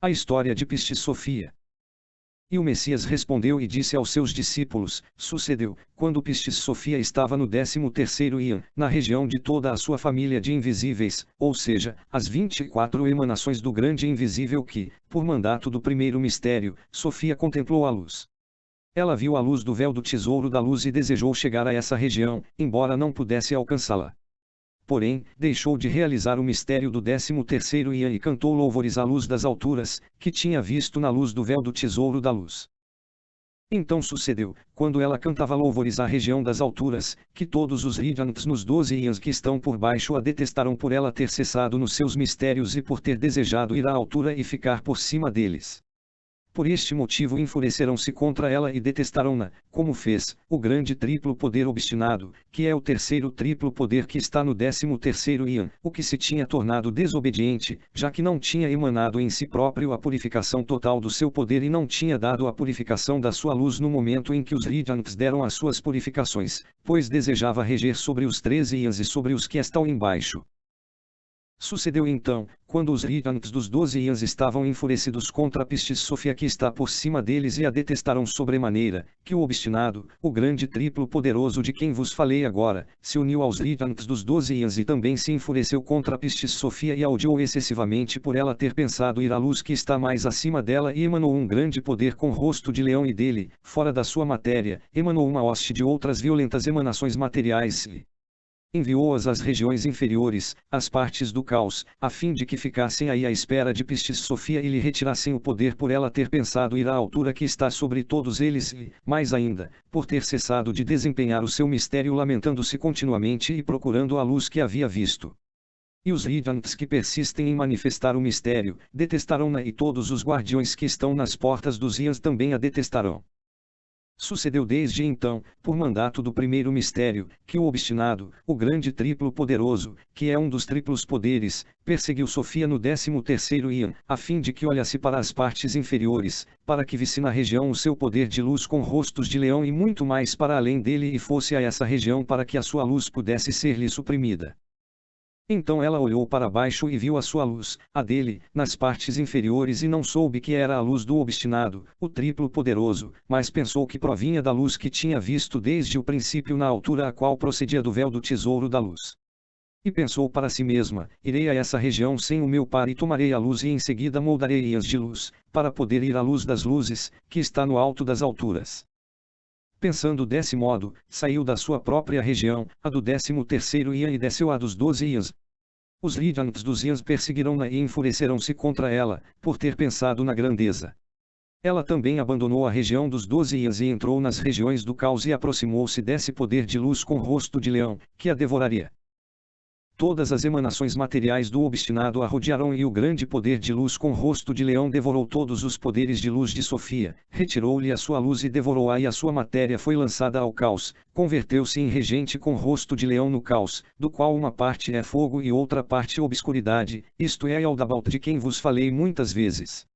A história de Pistis Sofia. E o Messias respondeu e disse aos seus discípulos: Sucedeu, quando Pistis Sofia estava no 13º Ian, na região de toda a sua família de invisíveis, ou seja, as 24 emanações do grande invisível que, por mandato do primeiro mistério, Sofia contemplou a luz. Ela viu a luz do véu do tesouro da luz e desejou chegar a essa região, embora não pudesse alcançá-la. Porém, deixou de realizar o mistério do 13º Ian e cantou louvores à luz das alturas, que tinha visto na luz do véu do tesouro da luz. Então sucedeu, quando ela cantava louvores à região das alturas, que todos os Ridjantes nos 12 Ians que estão por baixo a detestaram por ela ter cessado nos seus mistérios e por ter desejado ir à altura e ficar por cima deles. Por este motivo enfurecerão-se contra ela e detestarão-na, como fez o grande triplo poder obstinado, que é o terceiro triplo poder que está no 13º Ian, o que se tinha tornado desobediente, já que não tinha emanado em si próprio a purificação total do seu poder e não tinha dado a purificação da sua luz no momento em que os Ridjantes deram as suas purificações, pois desejava reger sobre os 13 Ians e sobre os que estão embaixo. Sucedeu então, quando os Ridjantes dos 12 Ians estavam enfurecidos contra Pistis Sofia que está por cima deles e a detestaram sobremaneira, que o obstinado, o grande triplo poderoso de quem vos falei agora, se uniu aos Ridjantes dos 12 Ians e também se enfureceu contra Pistis Sofia e a odiou excessivamente por ela ter pensado ir à luz que está mais acima dela e emanou um grande poder com rosto de leão e dele, fora da sua matéria, emanou uma hoste de outras violentas emanações materiais e enviou-as às regiões inferiores, às partes do caos, a fim de que ficassem aí à espera de Pistis Sofia e lhe retirassem o poder por ela ter pensado ir à altura que está sobre todos eles e, mais ainda, por ter cessado de desempenhar o seu mistério lamentando-se continuamente e procurando a luz que havia visto. E os Ridjantes que persistem em manifestar o mistério, detestarão-na e todos os guardiões que estão nas portas dos Ians também a detestarão. Sucedeu desde então, por mandato do primeiro mistério, que o obstinado, o grande triplo poderoso, que é um dos triplos poderes, perseguiu Sofia no 13º Ian, a fim de que olhasse para as partes inferiores, para que visse na região o seu poder de luz com rostos de leão e muito mais para além dele e fosse a essa região para que a sua luz pudesse ser-lhe suprimida. Então ela olhou para baixo e viu a sua luz, a dele, nas partes inferiores e não soube que era a luz do obstinado, o triplo poderoso, mas pensou que provinha da luz que tinha visto desde o princípio na altura a qual procedia do véu do tesouro da luz. E pensou para si mesma, irei a essa região sem o meu par e tomarei a luz e em seguida moldarei Ians de luz, para poder ir à luz das luzes, que está no alto das alturas. Pensando desse modo, saiu da sua própria região, a do 13º Ian e desceu a dos 12 Ians. Os Ridjantes dos Ians perseguirão-na e enfurecerão-se contra ela, por ter pensado na grandeza. Ela também abandonou a região dos 12 Ians e entrou nas regiões do caos e aproximou-se desse poder de luz com rosto de leão, que a devoraria. Todas as emanações materiais do obstinado a rodearam e o grande poder de luz com rosto de leão devorou todos os poderes de luz de Sofia, retirou-lhe a sua luz e devorou-a e a sua matéria foi lançada ao caos, converteu-se em regente com rosto de leão no caos, do qual uma parte é fogo e outra parte obscuridade, isto é Yaldabaoth de quem vos falei muitas vezes.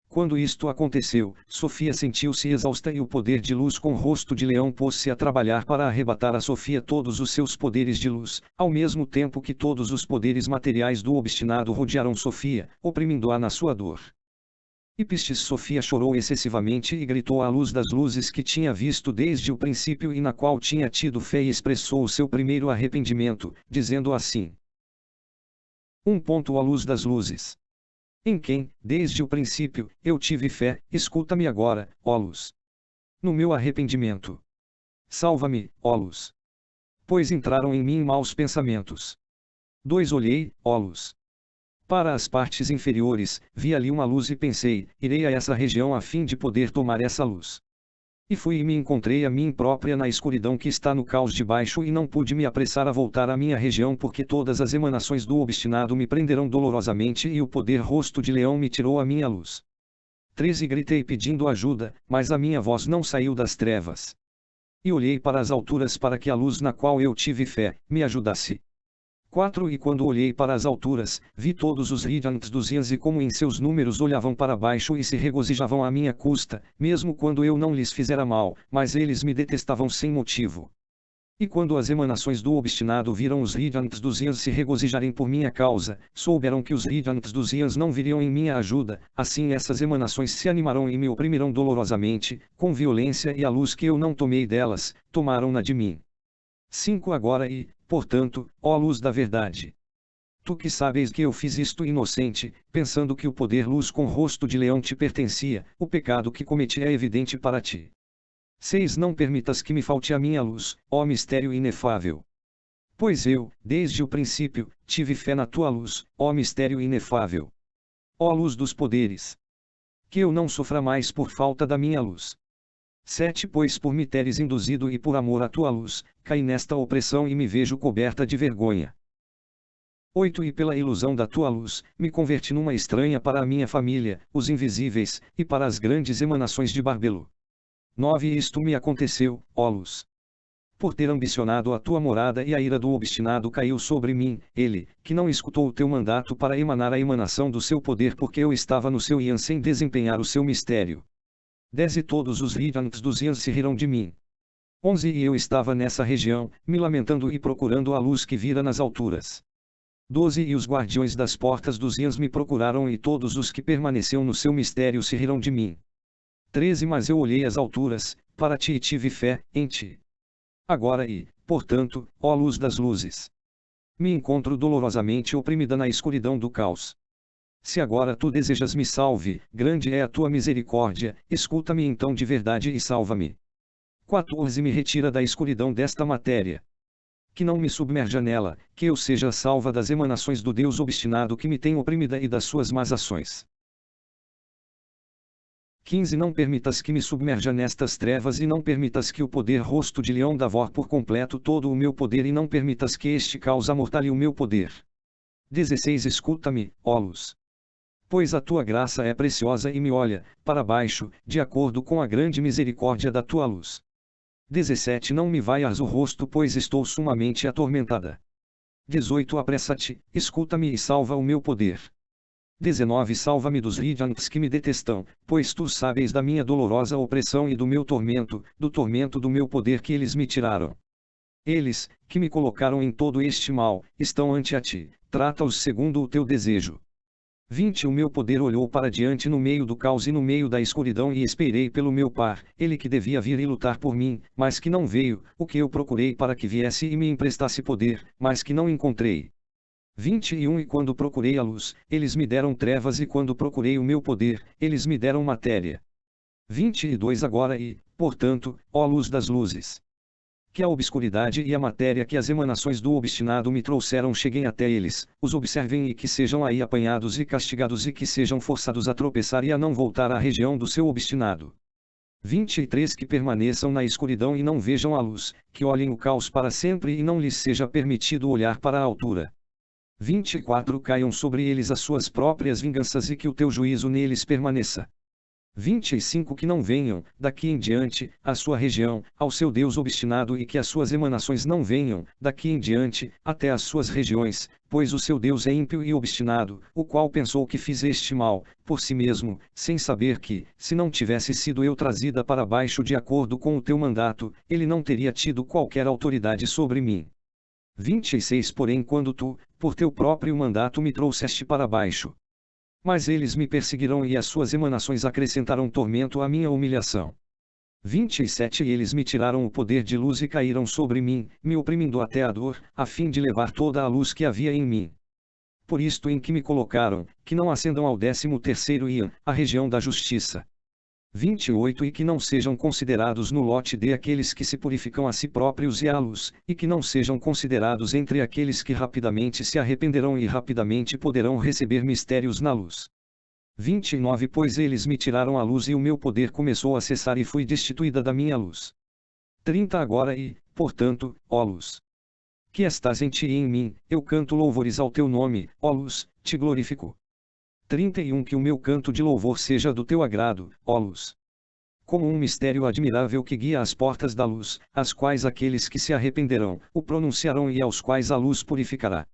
Quando isto aconteceu, Sofia sentiu-se exausta e o poder de luz com rosto de leão pôs-se a trabalhar para arrebatar a Sofia todos os seus poderes de luz, ao mesmo tempo que todos os poderes materiais do obstinado rodearam Sofia, oprimindo-a na sua dor. E Pistis Sofia chorou excessivamente e gritou à luz das luzes que tinha visto desde o princípio e na qual tinha tido fé e expressou o seu primeiro arrependimento, dizendo assim: A luz das luzes. Em quem, desde o princípio, eu tive fé, escuta-me agora, ó luz. No meu arrependimento. Salva-me, ó luz. Pois entraram em mim maus pensamentos. 2 Olhei, ó luz, para as partes inferiores, vi ali uma luz e pensei, irei a essa região a fim de poder tomar essa luz. E fui e me encontrei a mim própria na escuridão que está no caos de baixo e não pude me apressar a voltar à minha região porque todas as emanações do obstinado me prenderam dolorosamente e o poder rosto de leão me tirou a minha luz. 13 Gritei pedindo ajuda, mas a minha voz não saiu das trevas. E olhei para as alturas para que a luz na qual eu tive fé, me ajudasse. 4 E quando olhei para as alturas, vi todos os Ridjantes dos Ians e como em seus números olhavam para baixo e se regozijavam à minha custa, mesmo quando eu não lhes fizera mal, mas eles me detestavam sem motivo. E quando as emanações do obstinado viram os Radiantes dos Ians se regozijarem por minha causa, souberam que os Radiantes dos Ians não viriam em minha ajuda, assim essas emanações se animarão e me oprimirão dolorosamente, com violência, e a luz que eu não tomei delas, tomaram-na de mim. 5 Agora e, portanto, ó luz da verdade, tu que sabes que eu fiz isto inocente, pensando que o poder luz com rosto de leão te pertencia, o pecado que cometi é evidente para ti. 6 Não permitas que me falte a minha luz, ó mistério inefável. Pois eu, desde o princípio, tive fé na tua luz, ó mistério inefável. Ó luz dos poderes. Que eu não sofra mais por falta da minha luz. 7 Pois por me teres induzido e por amor à tua luz, caí nesta opressão e me vejo coberta de vergonha. 8 E pela ilusão da tua luz, me converti numa estranha para a minha família, os invisíveis, e para as grandes emanações de Barbelo. 9 Isto me aconteceu, ó luz, por ter ambicionado a tua morada, e a ira do obstinado caiu sobre mim, ele, que não escutou o teu mandato para emanar a emanação do seu poder, porque eu estava no seu Ian sem desempenhar o seu mistério. 10 E todos os Radiantes dos Ians se riram de mim. 11 E eu estava nessa região, me lamentando e procurando a luz que vira nas alturas. 12 E os guardiões das portas dos Ians me procuraram, e todos os que permaneciam no seu mistério se riram de mim. 13 Mas eu olhei as alturas, para ti, e tive fé em ti. Agora e, portanto, ó luz das luzes, me encontro dolorosamente oprimida na escuridão do caos. Se agora tu desejas me salve, grande é a tua misericórdia, escuta-me então de verdade e salva-me. 14 Me retira da escuridão desta matéria. Que não me submerja nela, que eu seja salva das emanações do Deus obstinado que me tem oprimida e das suas más ações. 15 Não permitas que me submerja nestas trevas, e não permitas que o poder rosto de leão devore por completo todo o meu poder, e não permitas que este caos amortalhe o meu poder. 16 Escuta-me, ó luz, pois a tua graça é preciosa, e me olha para baixo, de acordo com a grande misericórdia da tua luz. 17 Não me vaias o rosto, pois estou sumamente atormentada. 18 Apressa-te, escuta-me e salva o meu poder. 19 Salva-me dos Radiantes que me detestam, pois tu sabes da minha dolorosa opressão e do meu tormento, do tormento do meu poder que eles me tiraram. Eles, que me colocaram em todo este mal, estão ante a ti, trata-os segundo o teu desejo. 20 O meu poder olhou para diante no meio do caos e no meio da escuridão, e esperei pelo meu par, ele que devia vir e lutar por mim, mas que não veio, o que eu procurei para que viesse e me emprestasse poder, mas que não encontrei. 21 E quando procurei a luz, eles me deram trevas, e quando procurei o meu poder, eles me deram matéria. 22 Agora e, portanto, ó luz das luzes, que a obscuridade e a matéria que as emanações do obstinado me trouxeram cheguem até eles, os observem, e que sejam aí apanhados e castigados, e que sejam forçados a tropeçar e a não voltar à região do seu obstinado. 23 Que permaneçam na escuridão e não vejam a luz, que olhem o caos para sempre e não lhes seja permitido olhar para a altura. 24 Caiam sobre eles as suas próprias vinganças, e que o teu juízo neles permaneça. 25 Que não venham, daqui em diante, à sua região, ao seu Deus obstinado, e que as suas emanações não venham, daqui em diante, até as suas regiões, pois o seu Deus é ímpio e obstinado, o qual pensou que fiz este mal, por si mesmo, sem saber que, se não tivesse sido eu trazida para baixo de acordo com o teu mandato, ele não teria tido qualquer autoridade sobre mim. 26 Porém quando tu, por teu próprio mandato, me trouxeste para baixo, mas eles me perseguirão, e as suas emanações acrescentaram tormento à minha humilhação. 27 Eles me tiraram o poder de luz e caíram sobre mim, me oprimindo até a dor, a fim de levar toda a luz que havia em mim. Por isto em que me colocaram, que não ascendam ao 13º Ian, a região da justiça. 28 E que não sejam considerados no lote de aqueles que se purificam a si próprios e à luz, e que não sejam considerados entre aqueles que rapidamente se arrependerão e rapidamente poderão receber mistérios na luz. 29 Pois eles me tiraram a luz, e o meu poder começou a cessar, e fui destituída da minha luz. 30 Agora e, portanto, ó luz, que estás em ti e em mim, eu canto louvores ao teu nome, ó luz, te glorifico. 31 Que o meu canto de louvor seja do teu agrado, ó luz, como um mistério admirável que guia as portas da luz, as quais aqueles que se arrependerão, o pronunciarão, e aos quais a luz purificará.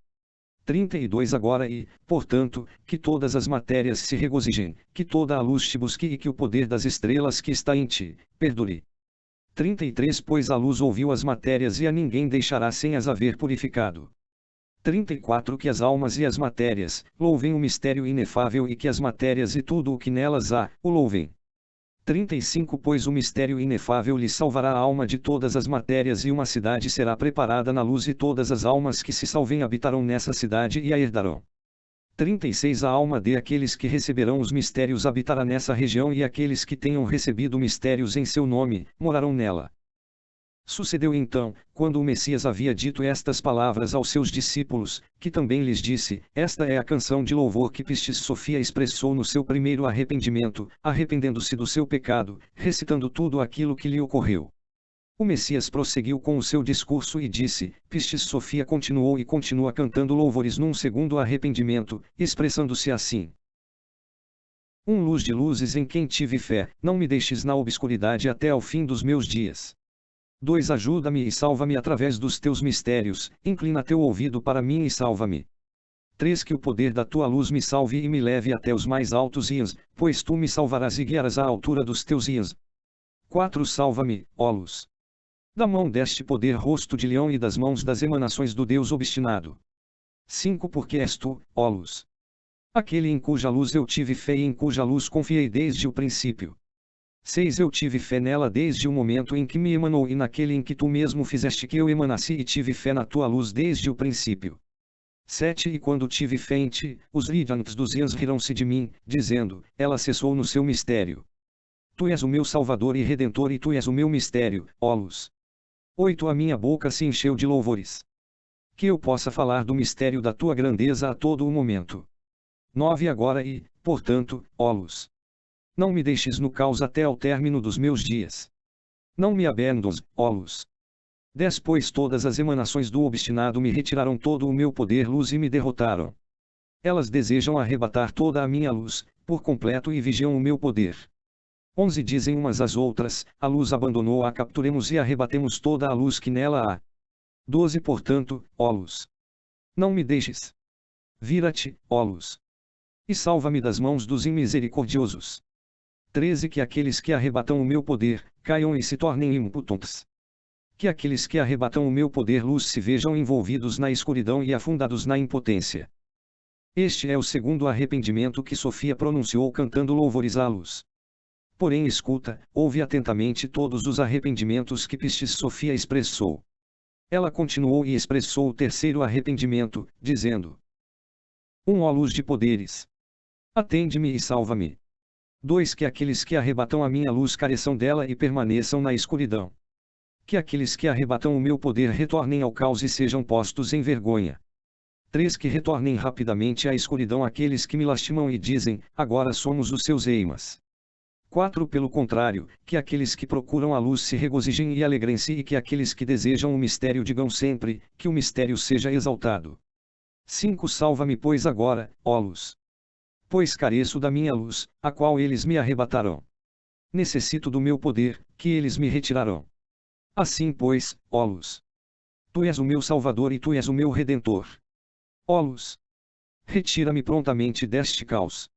32 Agora e, portanto, que todas as matérias se regozijem, que toda a luz te busque, e que o poder das estrelas que está em ti, perdure. 33 Pois a luz ouviu as matérias e a ninguém deixará sem as haver purificado. 34 Que as almas e as matérias, louvem o mistério inefável e que as matérias e tudo o que nelas há, o louvem. 35 Pois o mistério inefável lhe salvará a alma de todas as matérias e uma cidade será preparada na luz e todas as almas que se salvem habitarão nessa cidade e a herdarão. 36 A alma de aqueles que receberão os mistérios habitará nessa região e aqueles que tenham recebido mistérios em seu nome, morarão nela. Sucedeu então, quando o Messias havia dito estas palavras aos seus discípulos, que também lhes disse: Esta é a canção de louvor que Pistis Sofia expressou no seu primeiro arrependimento, arrependendo-se do seu pecado, recitando tudo aquilo que lhe ocorreu. O Messias prosseguiu com o seu discurso e disse: Pistis Sofia continuou e continua cantando louvores num segundo arrependimento, expressando-se assim: Luz de luzes em quem tive fé, não me deixes na obscuridade até ao fim dos meus dias. 2 Ajuda-me e salva-me através dos teus mistérios, inclina teu ouvido para mim e salva-me. 3 Que o poder da tua luz me salve e me leve até os mais altos ias, pois tu me salvarás e guiarás à altura dos teus ias. 4 Salva-me, ó luz. Da mão deste poder rosto de leão e das mãos das emanações do Deus obstinado. 5 Porque és tu, ó luz. Aquele em cuja luz eu tive fé e em cuja luz confiei desde o princípio. 6 Eu tive fé nela desde o momento em que me emanou e naquele em que tu mesmo fizeste que eu emanasse e tive fé na tua luz desde o princípio. 7 E quando tive fé em ti, os Radiantes dos Ians riram-se de mim, dizendo, ela cessou no seu mistério. Tu és o meu Salvador e Redentor e tu és o meu mistério, ó luz. 8 A minha boca se encheu de louvores. Que eu possa falar do mistério da tua grandeza a todo o momento. 9 Agora e, portanto, ó luz. Não me deixes no caos até ao término dos meus dias. Não me abandones, ó luz. 10 Pois todas as emanações do obstinado me retiraram todo o meu poder luz e me derrotaram. Elas desejam arrebatar toda a minha luz, por completo e vigiam o meu poder. 11 Dizem umas às outras, a luz abandonou-a capturemos e arrebatemos toda a luz que nela há. 12 Portanto, ó luz. Não me deixes. Vira-te, ó luz. E salva-me das mãos dos imisericordiosos. 13 Que aqueles que arrebatam o meu poder, caiam e se tornem impotentes. Que aqueles que arrebatam o meu poder luz se vejam envolvidos na escuridão e afundados na impotência. Este é o segundo arrependimento que Sofia pronunciou cantando louvores à luz. Porém escuta, ouve atentamente todos os arrependimentos que Pistis Sofia expressou. Ela continuou e expressou o terceiro arrependimento, dizendo: Ó luz de poderes. Atende-me e salva-me. 2 Que aqueles que arrebatam a minha luz careçam dela e permaneçam na escuridão. Que aqueles que arrebatam o meu poder retornem ao caos e sejam postos em vergonha. 3 Que retornem rapidamente à escuridão aqueles que me lastimam e dizem, agora somos os seus eimas. 4 Pelo contrário, que aqueles que procuram a luz se regozijem e alegrem-se e que aqueles que desejam o mistério digam sempre, que o mistério seja exaltado. 5 Salva-me pois agora, ó luz. Pois careço da minha luz, a qual eles me arrebatarão. Necessito do meu poder, que eles me retirarão. Assim pois, ó luz. Tu és o meu Salvador e tu és o meu Redentor. Ó luz. Retira-me prontamente deste caos.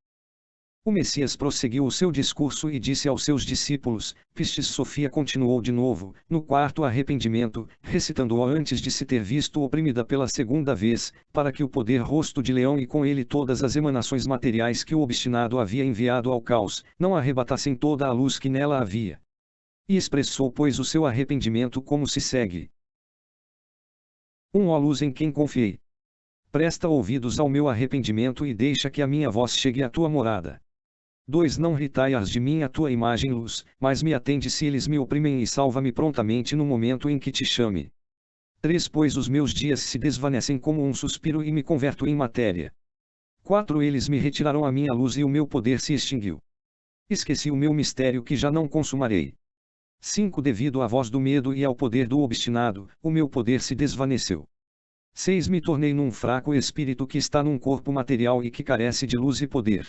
O Messias prosseguiu o seu discurso e disse aos seus discípulos, Pistis Sofia continuou de novo, no quarto arrependimento, recitando-o antes de se ter visto oprimida pela segunda vez, para que o poder rosto de leão e com ele todas as emanações materiais que o obstinado havia enviado ao caos, não arrebatassem toda a luz que nela havia. E expressou pois o seu arrependimento como se segue. Ó luz em quem confiei. Presta ouvidos ao meu arrependimento e deixa que a minha voz chegue à tua morada. 2 Não retaias de mim a tua imagem luz, mas me atende se eles me oprimem e salva-me prontamente no momento em que te chame. 3 Pois os meus dias se desvanecem como um suspiro e me converto em matéria. 4 Eles me retiraram a minha luz e o meu poder se extinguiu. Esqueci o meu mistério que já não consumarei. 5 Devido à voz do medo e ao poder do obstinado, o meu poder se desvaneceu. 6 Me tornei num fraco espírito que está num corpo material e que carece de luz e poder.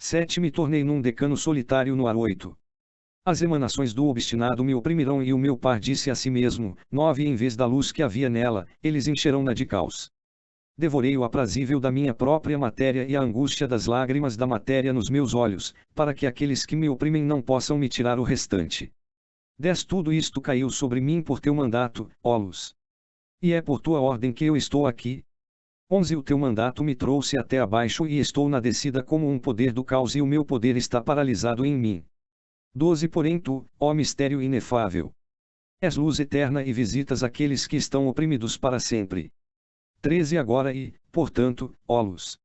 7 Me tornei num decano solitário no ar. 8 As emanações do obstinado me oprimirão e o meu par disse a si mesmo, 9 Em vez da luz que havia nela, eles encherão-na de caos. Devorei o aprazível da minha própria matéria e a angústia das lágrimas da matéria nos meus olhos, para que aqueles que me oprimem não possam me tirar o restante. 10 Tudo isto caiu sobre mim por teu mandato, ó luz. E é por tua ordem que eu estou aqui. 11 O teu mandato me trouxe até abaixo e estou na descida como um poder do caos e o meu poder está paralisado em mim. 12 Porém tu, ó mistério inefável, és luz eterna e visitas aqueles que estão oprimidos para sempre. 13 Agora e, portanto, ó luz,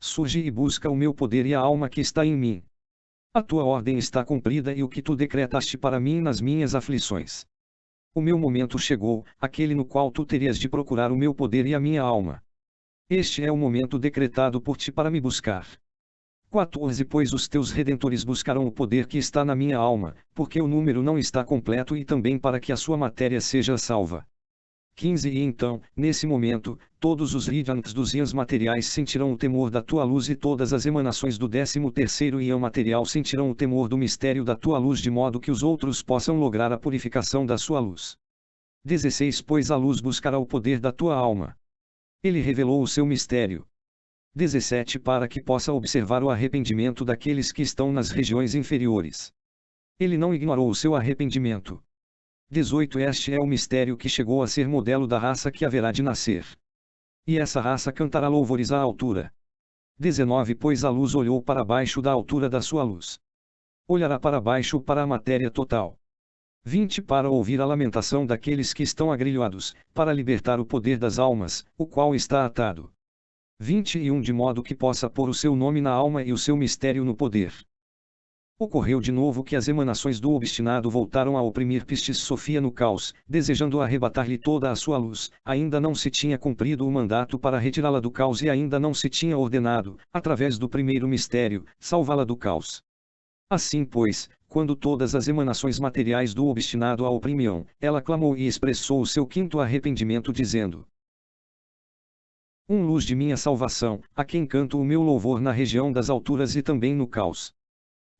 surge e busca o meu poder e a alma que está em mim. A tua ordem está cumprida e o que tu decretaste para mim nas minhas aflições. O meu momento chegou, aquele no qual tu terias de procurar o meu poder e a minha alma. Este é o momento decretado por ti para me buscar. 14 Pois os teus redentores buscarão o poder que está na minha alma, porque o número não está completo e também para que a sua matéria seja salva. 15 E então, nesse momento, todos os Radiants dos Iãs materiais sentirão o temor da tua luz e todas as emanações do 13º Iã material sentirão o temor do mistério da tua luz de modo que os outros possam lograr a purificação da sua luz. 16 Pois a luz buscará o poder da tua alma. Ele revelou o seu mistério. 17 Para que possa observar o arrependimento daqueles que estão nas regiões inferiores. Ele não ignorou o seu arrependimento. 18 Este é o mistério que chegou a ser modelo da raça que haverá de nascer. E essa raça cantará louvores à altura. 19 Pois a luz olhou para baixo da altura da sua luz. Olhará para baixo para a matéria total. 20 Para ouvir a lamentação daqueles que estão agrilhoados, para libertar o poder das almas, o qual está atado. 21 De modo que possa pôr o seu nome na alma e o seu mistério no poder. Ocorreu de novo que as emanações do obstinado voltaram a oprimir Pistis Sofia no caos, desejando arrebatar-lhe toda a sua luz. Ainda não se tinha cumprido o mandato para retirá-la do caos e ainda não se tinha ordenado, através do primeiro mistério, salvá-la do caos. Assim pois, quando todas as emanações materiais do obstinado a oprimiam, ela clamou e expressou o seu quinto arrependimento dizendo: Luz de minha salvação, a quem canto o meu louvor na região das alturas e também no caos.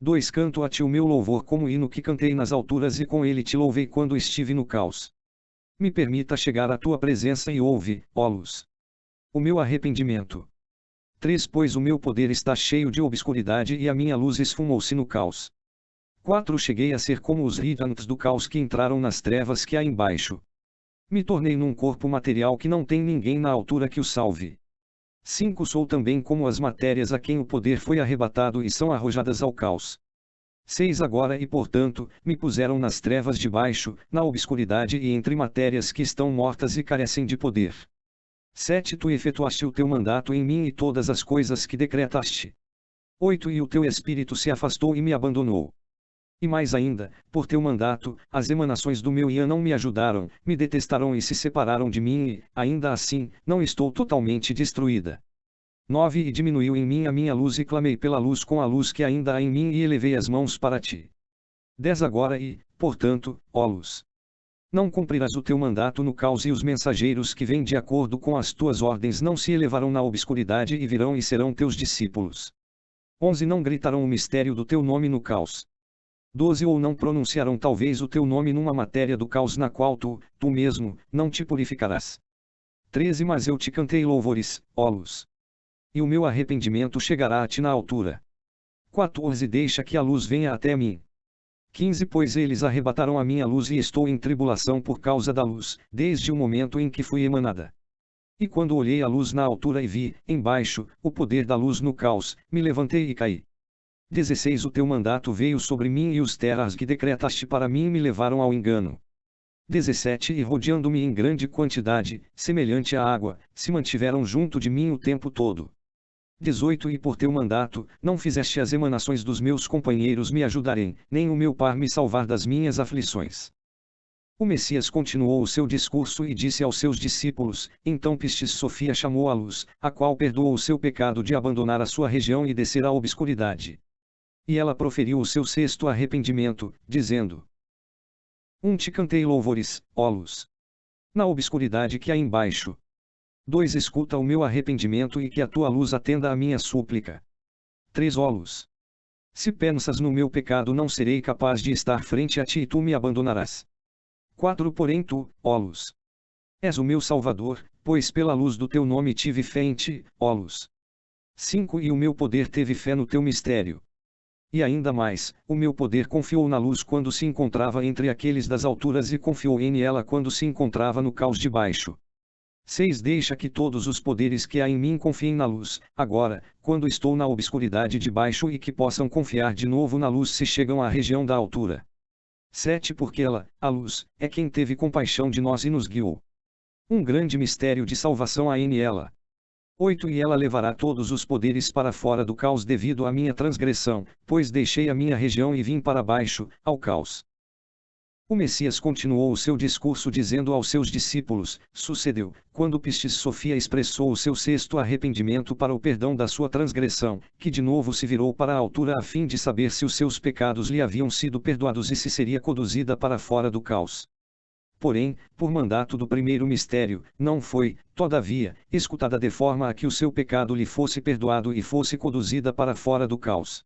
2 Canto a ti o meu louvor como hino que cantei nas alturas e com ele te louvei quando estive no caos. Me permita chegar à tua presença e ouve, ó luz, o meu arrependimento. 3 Pois o meu poder está cheio de obscuridade e a minha luz esfumou-se no caos. 4 Cheguei a ser como os Radiants do caos que entraram nas trevas que há embaixo. Me tornei num corpo material que não tem ninguém na altura que o salve. 5 Sou também como as matérias a quem o poder foi arrebatado e são arrojadas ao caos. 6 Agora e portanto, me puseram nas trevas de baixo, na obscuridade e entre matérias que estão mortas e carecem de poder. 7 Tu efetuaste o teu mandato em mim e todas as coisas que decretaste. 8 E o teu espírito se afastou e me abandonou. E mais ainda, por teu mandato, as emanações do meu Iã não me ajudaram, me detestaram e se separaram de mim e, ainda assim, não estou totalmente destruída. 9 E diminuiu em mim a minha luz e clamei pela luz com a luz que ainda há em mim e elevei as mãos para ti. 10 Agora e, portanto, ó luz, não cumprirás o teu mandato no caos e os mensageiros que vêm de acordo com as tuas ordens não se elevarão na obscuridade e virão e serão teus discípulos. 11 Não gritarão o mistério do teu nome no caos. 12 Ou não pronunciarão talvez o teu nome numa matéria do caos na qual tu mesmo, não te purificarás. 13 Mas eu te cantei louvores, ó luz, e o meu arrependimento chegará a ti na altura. 14 Deixa que a luz venha até mim. 15 Pois eles arrebataram a minha luz e estou em tribulação por causa da luz, desde o momento em que fui emanada. E quando olhei a luz na altura e vi, embaixo, o poder da luz no caos, me levantei e caí. 16 O teu mandato veio sobre mim e os terras que decretaste para mim me levaram ao engano. 17 E rodeando-me em grande quantidade, semelhante à água, se mantiveram junto de mim o tempo todo. 18 E por teu mandato, não fizeste as emanações dos meus companheiros me ajudarem, nem o meu par me salvar das minhas aflições. O Messias continuou o seu discurso e disse aos seus discípulos, então Pistis Sofia chamou a luz, a qual perdoou o seu pecado de abandonar a sua região e descer à obscuridade. E ela proferiu o seu sexto arrependimento, dizendo: Te cantei louvores, ó luz, na obscuridade que há embaixo. 2 Escuta o meu arrependimento e que a tua luz atenda à minha súplica. 3 Ó luz, se pensas no meu pecado não serei capaz de estar frente a ti e tu me abandonarás. 4 Porém tu, ó luz, és o meu Salvador, pois pela luz do teu nome tive fé em ti, ó luz. 5 E o meu poder teve fé no teu mistério. E ainda mais, o meu poder confiou na luz quando se encontrava entre aqueles das alturas e confiou em ela quando se encontrava no caos de baixo. 6. Deixa que todos os poderes que há em mim confiem na luz, agora, quando estou na obscuridade de baixo e que possam confiar de novo na luz se chegam à região da altura. 7. Porque ela, a luz, é quem teve compaixão de nós e nos guiou. Um grande mistério de salvação há em ela. 8. E ela levará todos os poderes para fora do caos devido à minha transgressão, pois deixei a minha região e vim para baixo, ao caos. O Messias continuou o seu discurso dizendo aos seus discípulos: sucedeu, quando Pistis Sofia expressou o seu sexto arrependimento para o perdão da sua transgressão, que de novo se virou para a altura a fim de saber se os seus pecados lhe haviam sido perdoados e se seria conduzida para fora do caos. Porém, por mandato do primeiro mistério, não foi, todavia, escutada de forma a que o seu pecado lhe fosse perdoado e fosse conduzida para fora do caos.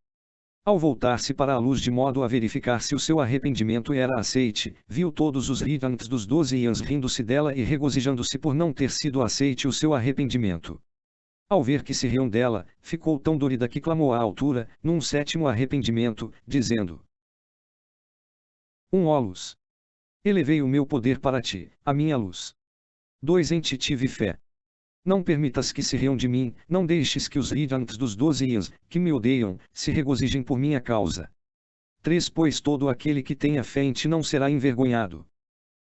Ao voltar-se para a luz de modo a verificar se o seu arrependimento era aceite, viu todos os gigantes dos 12 anos rindo-se dela e regozijando-se por não ter sido aceite o seu arrependimento. Ao ver que se riam dela, ficou tão dorida que clamou à altura, num sétimo arrependimento, dizendo: ó luz! Elevei o meu poder para ti, a minha luz. 2. Em ti tive fé. Não permitas que se riam de mim, não deixes que os gigantes dos 12 anos, que me odeiam, se regozijem por minha causa. 3. Pois todo aquele que tenha fé em ti não será envergonhado.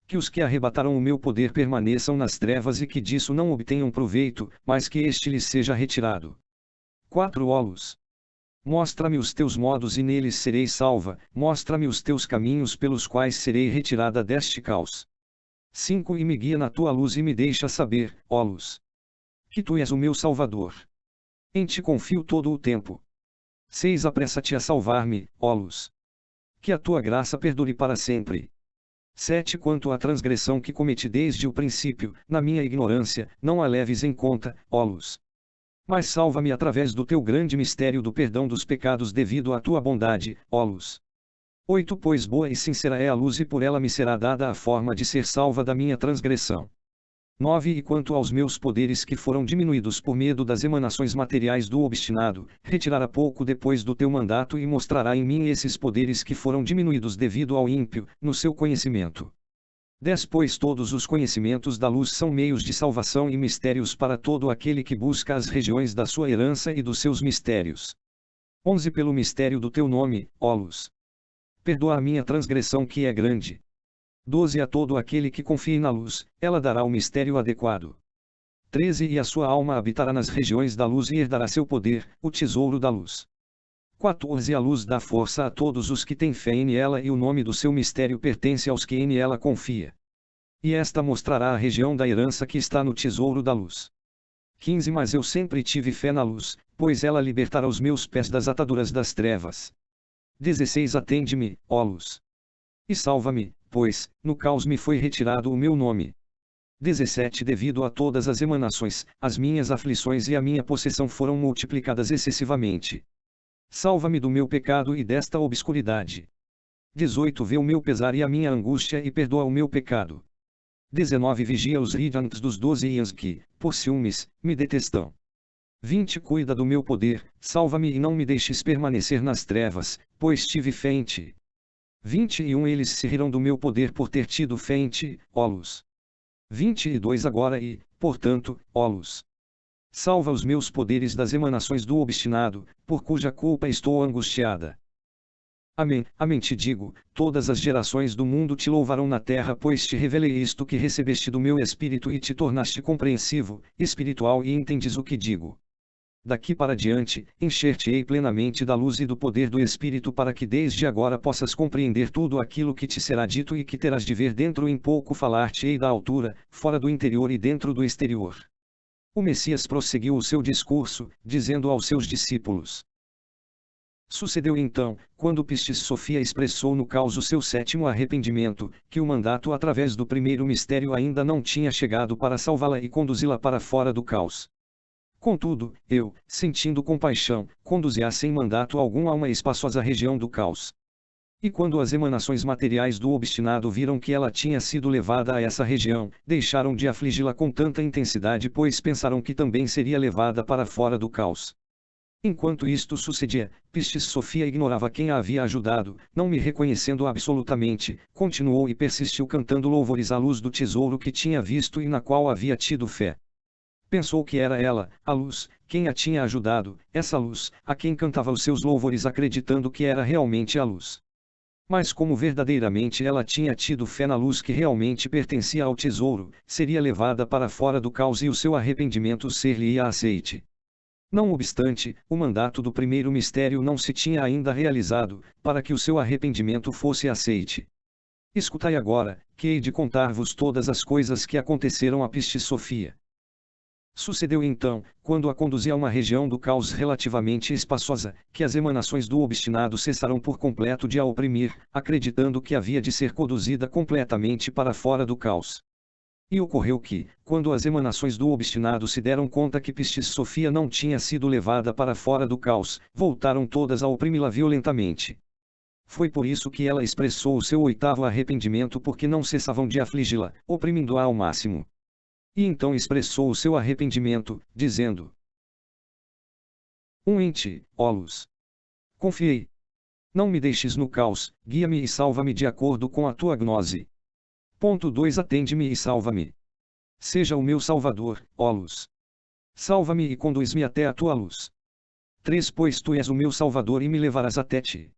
Que os que arrebataram o meu poder permaneçam nas trevas e que disso não obtenham proveito, mas que este lhes seja retirado. 4. Ó luz! Mostra-me os teus modos e neles serei salva, mostra-me os teus caminhos pelos quais serei retirada deste caos. 5. E me guia na tua luz e me deixa saber, ó luz, que tu és o meu Salvador. Em ti confio todo o tempo. 6. Apressa-te a salvar-me, ó luz. Que a tua graça perdure para sempre. 7. Quanto à transgressão que cometi desde o princípio, na minha ignorância, não a leves em conta, ó luz. Mas salva-me através do teu grande mistério do perdão dos pecados devido à tua bondade, ó luz. 8. Pois boa e sincera é a luz e por ela me será dada a forma de ser salva da minha transgressão. 9. E quanto aos meus poderes que foram diminuídos por medo das emanações materiais do obstinado, retirará pouco depois do teu mandato e mostrará em mim esses poderes que foram diminuídos devido ao ímpio, no seu conhecimento. 10. Pois todos os conhecimentos da luz são meios de salvação e mistérios para todo aquele que busca as regiões da sua herança e dos seus mistérios. 11. Pelo mistério do teu nome, ó luz, perdoa a minha transgressão que é grande. 12. A todo aquele que confie na luz, ela dará o mistério adequado. 13. E a sua alma habitará nas regiões da luz e herdará seu poder, o tesouro da luz. 14. A luz dá força a todos os que têm fé em ela e o nome do seu mistério pertence aos que em ela confia. E esta mostrará a região da herança que está no tesouro da luz. 15. Mas eu sempre tive fé na luz, pois ela libertará os meus pés das ataduras das trevas. 16. Atende-me, ó luz, e salva-me, pois, no caos me foi retirado o meu nome. 17. Devido a todas as emanações, as minhas aflições e a minha possessão foram multiplicadas excessivamente. Salva-me do meu pecado e desta obscuridade. 18. Vê o meu pesar e a minha angústia e perdoa o meu pecado. 19. Vigia os gigantes dos 12 anos que, por ciúmes, me detestam. 20. Cuida do meu poder, salva-me e não me deixes permanecer nas trevas, pois tive fé em ti. 21. Eles se rirão do meu poder por ter tido fé em ti, ó luz. 22. Agora e, portanto, ó luz, salva os meus poderes das emanações do obstinado, por cuja culpa estou angustiada. Amém, amém te digo, todas as gerações do mundo te louvarão na terra pois te revelei isto que recebeste do meu espírito e te tornaste compreensivo, espiritual e entendes o que digo. Daqui para diante, encher-te-ei plenamente da luz e do poder do Espírito para que desde agora possas compreender tudo aquilo que te será dito e que terás de ver dentro em pouco falar-te-ei da altura, fora do interior e dentro do exterior. O Messias prosseguiu o seu discurso, dizendo aos seus discípulos. Sucedeu então, quando Pistis Sofia expressou no caos o seu sétimo arrependimento, que o mandato através do primeiro mistério ainda não tinha chegado para salvá-la e conduzi-la para fora do caos. Contudo, eu, sentindo compaixão, conduzi-a sem mandato algum a uma espaçosa região do caos. E quando as emanações materiais do obstinado viram que ela tinha sido levada a essa região, deixaram de afligi-la com tanta intensidade pois pensaram que também seria levada para fora do caos. Enquanto isto sucedia, Pistis Sofia ignorava quem a havia ajudado, não me reconhecendo absolutamente, continuou e persistiu cantando louvores à luz do tesouro que tinha visto e na qual havia tido fé. Pensou que era ela, a luz, quem a tinha ajudado, essa luz, a quem cantava os seus louvores acreditando que era realmente a luz. Mas como verdadeiramente ela tinha tido fé na luz que realmente pertencia ao tesouro, seria levada para fora do caos e o seu arrependimento ser-lhe-ia aceite. Não obstante, o mandato do primeiro mistério não se tinha ainda realizado, para que o seu arrependimento fosse aceite. Escutai agora, que hei de contar-vos todas as coisas que aconteceram a Pistis Sofia. Sucedeu então, quando a conduzia a uma região do caos relativamente espaçosa, que as emanações do obstinado cessaram por completo de a oprimir, acreditando que havia de ser conduzida completamente para fora do caos. E ocorreu que, quando as emanações do obstinado se deram conta que Pistis Sofia não tinha sido levada para fora do caos, voltaram todas a oprimi-la violentamente. Foi por isso que ela expressou o seu 8º arrependimento porque não cessavam de afligi-la, oprimindo-a ao máximo. E então expressou o seu arrependimento, dizendo: em ti, ó luz. Confiei. Não me deixes no caos, guia-me e salva-me de acordo com a tua gnose. Ponto 2 Atende-me e salva-me. Seja o meu salvador, ó luz. Salva-me e conduz-me até a tua luz. 3 Pois tu és o meu salvador e me levarás até ti.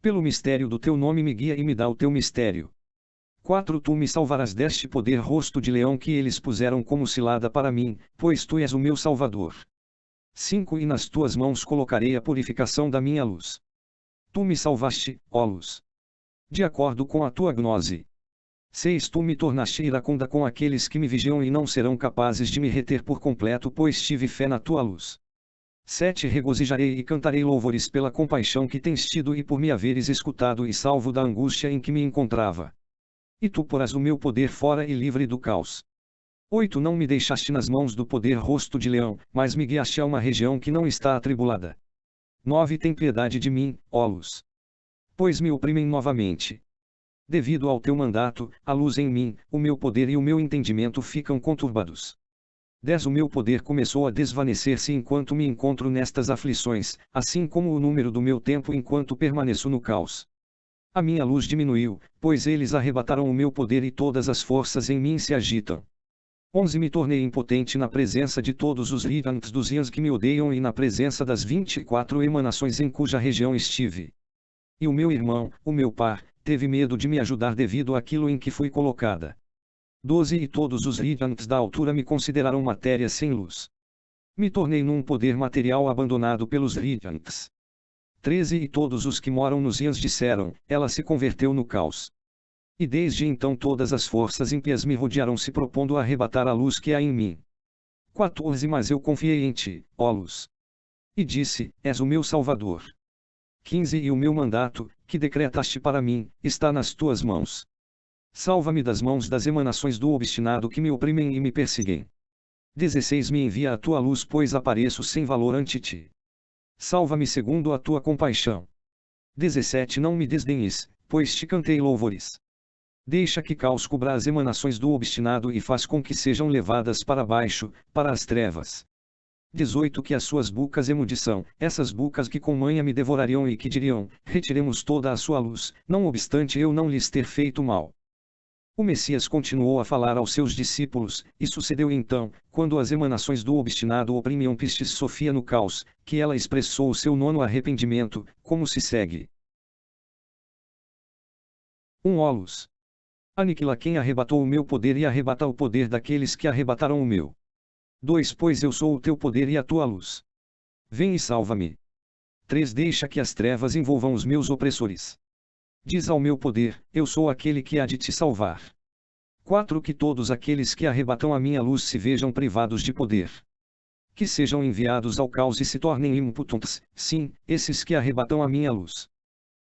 Pelo mistério do teu nome me guia e me dá o teu mistério. 4 Tu me salvarás deste poder rosto de leão que eles puseram como cilada para mim, pois tu és o meu salvador. 5 E nas tuas mãos colocarei a purificação da minha luz. Tu me salvaste, ó luz. De acordo com a tua gnose. 6 Tu me tornaste iracunda com aqueles que me vigiam e não serão capazes de me reter por completo pois tive fé na tua luz. 7 Regozijarei e cantarei louvores pela compaixão que tens tido e por me haveres escutado e salvo da angústia em que me encontrava. E tu porás o meu poder fora e livre do caos. 8 Não me deixaste nas mãos do poder rosto de leão, mas me guiaste a uma região que não está atribulada. 9 Tem piedade de mim, ó luz. Pois me oprimem novamente. Devido ao teu mandato, a luz em mim, o meu poder e o meu entendimento ficam conturbados. 10 O meu poder começou a desvanecer-se enquanto me encontro nestas aflições, assim como o número do meu tempo enquanto permaneço no caos. A minha luz diminuiu, pois eles arrebataram o meu poder e todas as forças em mim se agitam. 11 Me tornei impotente na presença de todos os Rivantes dos Ians que me odeiam e na presença das 24 emanações em cuja região estive. E o meu irmão, o meu par, teve medo de me ajudar devido àquilo em que fui colocada. 12 E todos os Rivantes da altura me consideraram matéria sem luz. Me tornei num poder material abandonado pelos Rivantes. 13 E todos os que moram nos Ians disseram, ela se converteu no caos. E desde então todas as forças ímpias me rodearam se propondo arrebatar a luz que há em mim. 14 Mas eu confiei em ti, ó luz. E disse, és o meu salvador. 15 E o meu mandato, que decretaste para mim, está nas tuas mãos. Salva-me das mãos das emanações do obstinado que me oprimem e me perseguem. 16 Me envia a tua luz pois apareço sem valor ante ti. Salva-me segundo a tua compaixão. 17 Não me desdenhes, pois te cantei louvores. Deixa que caos cubra as emanações do obstinado e faz com que sejam levadas para baixo, para as trevas. 18 Que as suas bucas emudição, essas bucas que com manha me devorariam e que diriam, retiremos toda a sua luz, não obstante eu não lhes ter feito mal. O Messias continuou a falar aos seus discípulos, e sucedeu então, quando as emanações do obstinado oprimiam Pistis Sofia no caos, que ela expressou o seu 9º arrependimento, como se segue. 1 Ó luz. Aniquila quem arrebatou o meu poder e arrebata o poder daqueles que arrebataram o meu. 2 Pois eu sou o teu poder e a tua luz. Vem e salva-me. 3 Deixa que as trevas envolvam os meus opressores. Diz ao meu poder, eu sou aquele que há de te salvar. 4 Que todos aqueles que arrebatam a minha luz se vejam privados de poder. Que sejam enviados ao caos e se tornem impotentes, sim, esses que arrebatam a minha luz.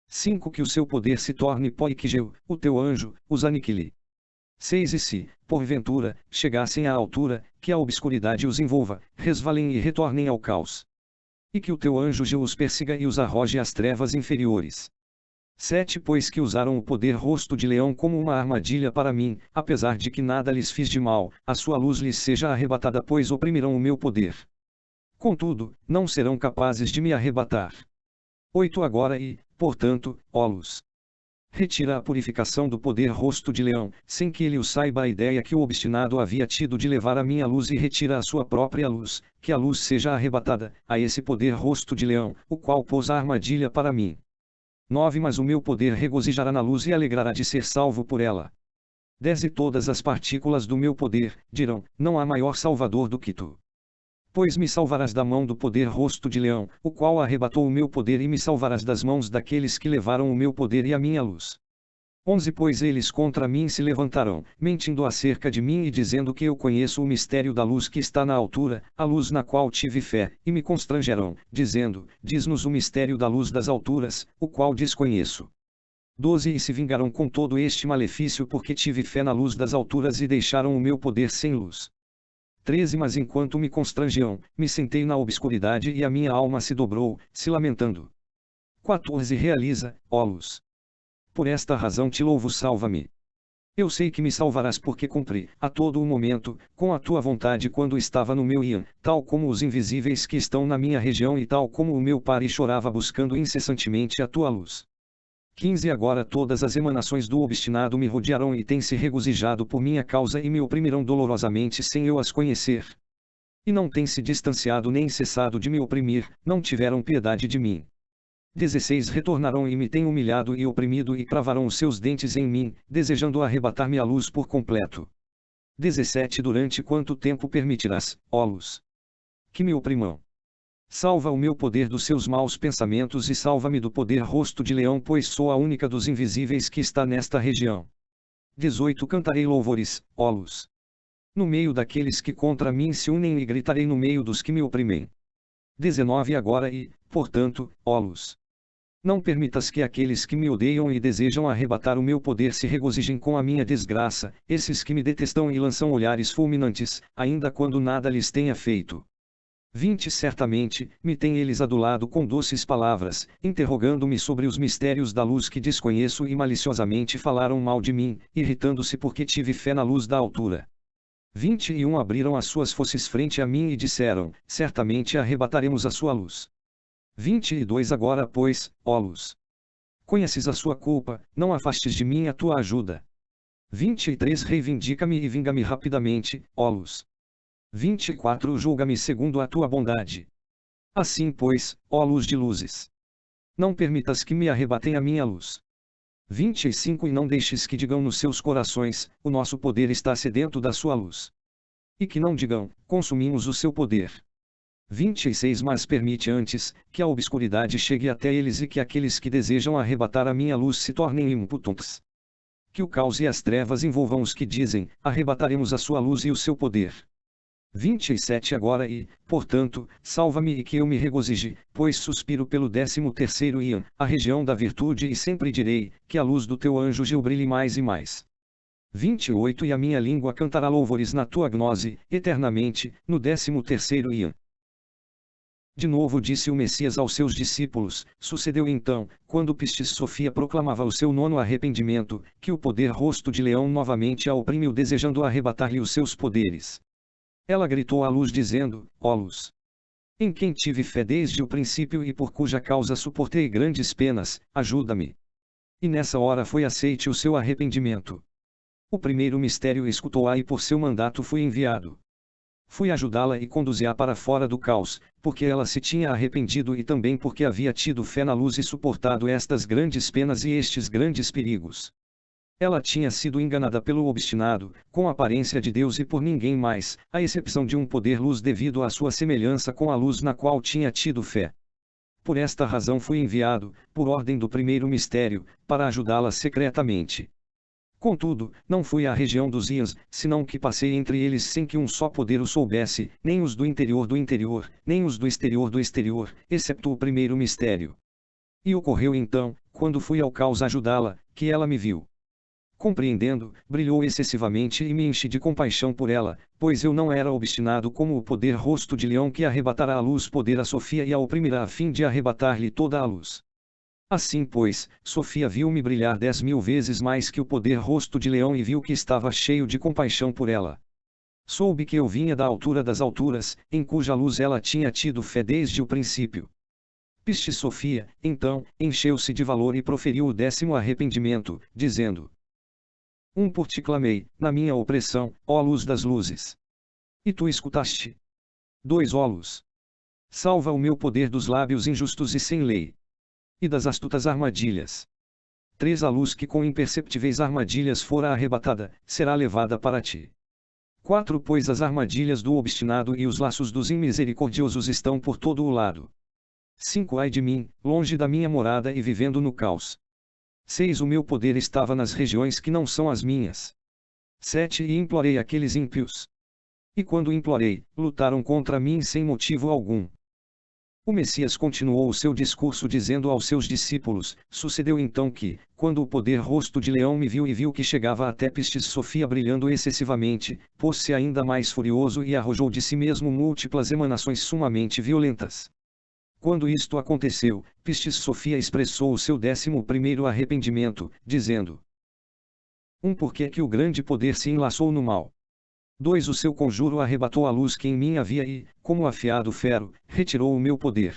5 Que o seu poder se torne pó e que Geu, o teu anjo, os aniquile. 6 E se, porventura, chegassem à altura, que a obscuridade os envolva, resvalem e retornem ao caos. E que o teu anjo Geu os persiga e os arroje às trevas inferiores. 7 Pois que usaram o poder rosto de leão como uma armadilha para mim, apesar de que nada lhes fiz de mal, a sua luz lhes seja arrebatada pois oprimirão o meu poder. Contudo, não serão capazes de me arrebatar. 8 Agora e, portanto, ó luz, retira a purificação do poder rosto de leão, sem que ele o saiba a ideia que o obstinado havia tido de levar a minha luz e retira a sua própria luz, que a luz seja arrebatada, a esse poder rosto de leão, o qual pôs a armadilha para mim. 9 Mas o meu poder regozijará na luz e alegrará de ser salvo por ela. 10 E todas as partículas do meu poder, dirão, não há maior salvador do que tu. Pois me salvarás da mão do poder rosto de leão, o qual arrebatou o meu poder e me salvarás das mãos daqueles que levaram o meu poder e a minha luz. 11 Pois eles contra mim se levantarão, mentindo acerca de mim e dizendo que eu conheço o mistério da luz que está na altura, a luz na qual tive fé, e me constrangerão, dizendo, diz-nos o mistério da luz das alturas, o qual desconheço. 12 E se vingarão com todo este malefício porque tive fé na luz das alturas e deixaram o meu poder sem luz. 13 Mas enquanto me constrangiam, me sentei na obscuridade e a minha alma se dobrou, se lamentando. 14 Realiza, ó luz. Por esta razão te louvo, salva-me. Eu sei que me salvarás porque cumpri, a todo o momento, com a tua vontade quando estava no meu Ian, tal como os invisíveis que estão na minha região e tal como o meu Pai chorava buscando incessantemente a tua luz. 15 Agora todas as emanações do obstinado me rodearão e têm se regozijado por minha causa e me oprimirão dolorosamente sem eu as conhecer. E não têm se distanciado nem cessado de me oprimir, não tiveram piedade de mim. 16 Retornarão e me têm humilhado e oprimido e cravarão os seus dentes em mim, desejando arrebatar-me a luz por completo. 17 Durante quanto tempo permitirás, ó luz, que me oprimam? Salva o meu poder dos seus maus pensamentos e salva-me do poder rosto de leão, pois sou a única dos invisíveis que está nesta região. 18 Cantarei louvores, ó luz, no meio daqueles que contra mim se unem e gritarei no meio dos que me oprimem. 19 Agora e, portanto, ó luz, não permitas que aqueles que me odeiam e desejam arrebatar o meu poder se regozijem com a minha desgraça, esses que me detestam e lançam olhares fulminantes, ainda quando nada lhes tenha feito. 20 Certamente, me têm eles adulado com doces palavras, interrogando-me sobre os mistérios da luz que desconheço e maliciosamente falaram mal de mim, irritando-se porque tive fé na luz da altura. 21 Abriram as suas fosses frente a mim e disseram, certamente arrebataremos a sua luz. 22 Agora pois, ó luz, conheces a sua culpa, não afastes de mim a tua ajuda. 23 Reivindica-me e vinga-me rapidamente, ó luz. 24 Julga-me segundo a tua bondade. Assim pois, ó luz de luzes, não permitas que me arrebatem a minha luz. 25 E não deixes que digam nos seus corações, o nosso poder está sedento da sua luz. E que não digam, consumimos o seu poder. 26 Mas permite antes, que a obscuridade chegue até eles e que aqueles que desejam arrebatar a minha luz se tornem impotentes. Que o caos e as trevas envolvam os que dizem, arrebataremos a sua luz e o seu poder. 27 Agora e, portanto, salva-me e que eu me regozije, pois suspiro pelo 13º Ian, a região da virtude e sempre direi, que a luz do teu anjo Gil brilhe mais e mais. 28 E a minha língua cantará louvores na tua gnose, eternamente, no 13º Ian. De novo disse o Messias aos seus discípulos, sucedeu então, quando Pistis Sofia proclamava o seu nono arrependimento, que o poder rosto de leão novamente a oprimiu desejando arrebatar-lhe os seus poderes. Ela gritou à luz dizendo, ó luz, em quem tive fé desde o princípio e por cuja causa suportei grandes penas, ajuda-me. E nessa hora foi aceite o seu arrependimento. O primeiro mistério escutou-a e por seu mandato fui enviado. Fui ajudá-la e conduzi-a para fora do caos, porque ela se tinha arrependido e também porque havia tido fé na luz e suportado estas grandes penas e estes grandes perigos. Ela tinha sido enganada pelo obstinado, com aparência de Deus e por ninguém mais, à exceção de um poder-luz devido à sua semelhança com a luz na qual tinha tido fé. Por esta razão fui enviado, por ordem do primeiro mistério, para ajudá-la secretamente. Contudo, não fui à região dos Ians, senão que passei entre eles sem que um só poder o soubesse, nem os do interior, nem os do exterior, excepto o primeiro mistério. E ocorreu então, quando fui ao caos ajudá-la, que ela me viu. Compreendendo, brilhou excessivamente e me enchi de compaixão por ela, pois eu não era obstinado como o poder rosto de leão que arrebatará a luz poder a Sofia e a oprimirá a fim de arrebatar-lhe toda a luz. Assim pois, Sofia viu-me brilhar 10.000 vezes mais que o poder rosto de leão e viu que estava cheio de compaixão por ela. Soube que eu vinha da altura das alturas, em cuja luz ela tinha tido fé desde o princípio. Pistis Sofia, então, encheu-se de valor e proferiu o 10º arrependimento, dizendo: Por ti clamei, na minha opressão, ó luz das luzes. E tu escutaste. 2 Ó luz. Salva o meu poder dos lábios injustos e sem lei. E das astutas armadilhas. 3 A luz que com imperceptíveis armadilhas fora arrebatada, será levada para ti. 4 Pois as armadilhas do obstinado e os laços dos imisericordiosos estão por todo o lado. 5 Ai de mim, longe da minha morada e vivendo no caos. 6 O meu poder estava nas regiões que não são as minhas. 7 E implorei aqueles ímpios. E quando implorei, lutaram contra mim sem motivo algum. O Messias continuou o seu discurso dizendo aos seus discípulos: Sucedeu então que, quando o poder rosto de leão me viu e viu que chegava até Pistis Sofia brilhando excessivamente, pôs-se ainda mais furioso e arrojou de si mesmo múltiplas emanações sumamente violentas. Quando isto aconteceu, Pistis Sofia expressou o seu 11º arrependimento, dizendo: Por que que o grande poder se enlaçou no mal? 2 O seu conjuro arrebatou a luz que em mim havia e, como afiado ferro, retirou o meu poder.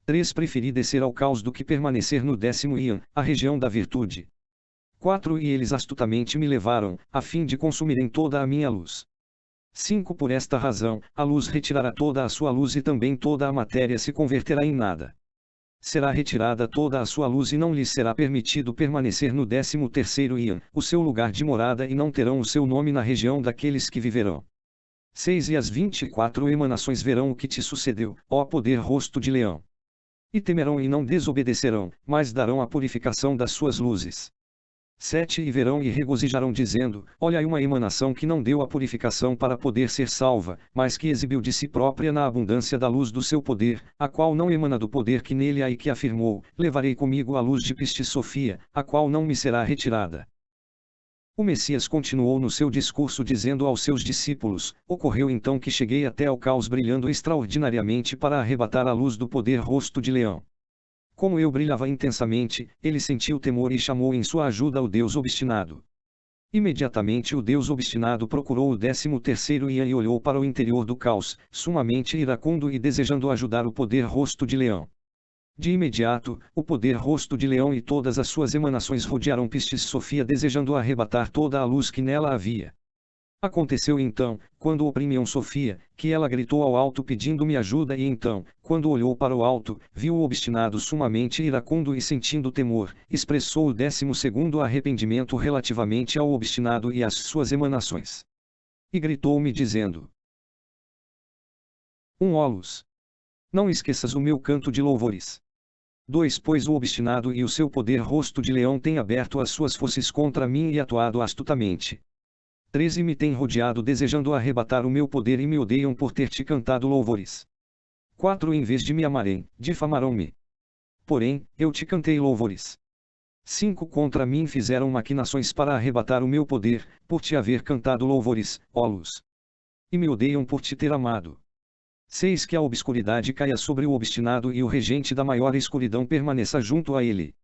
3 Preferi descer ao caos do que permanecer no 10º Ian, a região da virtude. 4 E eles astutamente me levaram, a fim de consumirem toda a minha luz. 5 Por esta razão, a luz retirará toda a sua luz e também toda a matéria se converterá em nada. Será retirada toda a sua luz e não lhes será permitido permanecer no 13º Ian, o seu lugar de morada, e não terão o seu nome na região daqueles que viverão. 6 E as 24 emanações verão o que te sucedeu, ó poder rosto de leão. E temerão e não desobedecerão, mas darão a purificação das suas luzes. 7 E verão e regozijarão dizendo: Olha aí uma emanação que não deu a purificação para poder ser salva, mas que exibiu de si própria na abundância da luz do seu poder, a qual não emana do poder que nele há e que afirmou: Levarei comigo a luz de Pistis Sofia, a qual não me será retirada. O Messias continuou no seu discurso dizendo aos seus discípulos: Ocorreu então que cheguei até ao caos brilhando extraordinariamente para arrebatar a luz do poder rosto de leão. Como eu brilhava intensamente, ele sentiu temor e chamou em sua ajuda o Deus obstinado. Imediatamente o Deus obstinado procurou o 13º Ian e olhou para o interior do caos, sumamente iracundo e desejando ajudar o poder rosto de leão. De imediato, o poder rosto de leão e todas as suas emanações rodearam Pistis Sofia desejando arrebatar toda a luz que nela havia. Aconteceu então, quando oprimiam Sofia, que ela gritou ao alto pedindo-me ajuda e então, quando olhou para o alto, viu o obstinado sumamente iracundo e sentindo temor, expressou o 12º arrependimento relativamente ao obstinado e às suas emanações. E gritou-me dizendo: Ó luz! Não esqueças o meu canto de louvores. 2 Pois o obstinado e o seu poder rosto de leão têm aberto as suas fosses contra mim e atuado astutamente. 13 Me têm rodeado desejando arrebatar o meu poder e me odeiam por ter te cantado louvores. 4 Em vez de me amarem, difamarão-me. Porém, eu te cantei louvores. 5 Contra mim fizeram maquinações para arrebatar o meu poder, por te haver cantado louvores, ó luz. E me odeiam por te ter amado. 6 Que a obscuridade caia sobre o obstinado e o regente da maior escuridão permaneça junto a ele.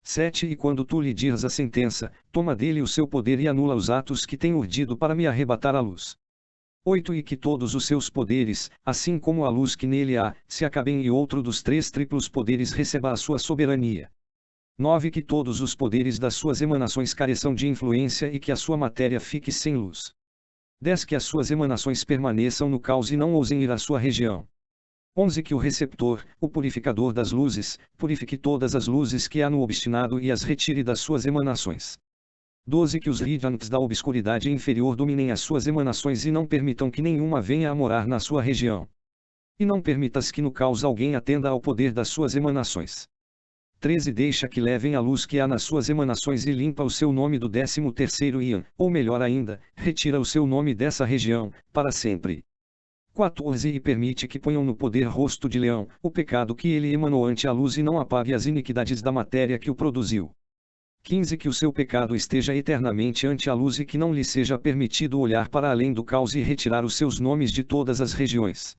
7 E quando tu lhe dires a sentença, toma dele o seu poder e anula os atos que tem urdido para me arrebatar a luz. 8 E que todos os seus poderes, assim como a luz que nele há, se acabem e outro dos 3 triplos poderes receba a sua soberania. 9 Que todos os poderes das suas emanações careçam de influência e que a sua matéria fique sem luz. 10 Que as suas emanações permaneçam no caos e não ousem ir à sua região. 11 Que o receptor, o purificador das luzes, purifique todas as luzes que há no obstinado e as retire das suas emanações. 12 Que os Radiants da obscuridade inferior dominem as suas emanações e não permitam que nenhuma venha a morar na sua região. E não permitas que no caos alguém atenda ao poder das suas emanações. 13 Deixa que levem a luz que há nas suas emanações e limpa o seu nome do 13º Ian, ou melhor ainda, retira o seu nome dessa região, para sempre. 14 E permite que ponham no poder rosto de leão, o pecado que ele emanou ante a luz e não apague as iniquidades da matéria que o produziu. 15 Que o seu pecado esteja eternamente ante a luz e que não lhe seja permitido olhar para além do caos e retirar os seus nomes de todas as regiões.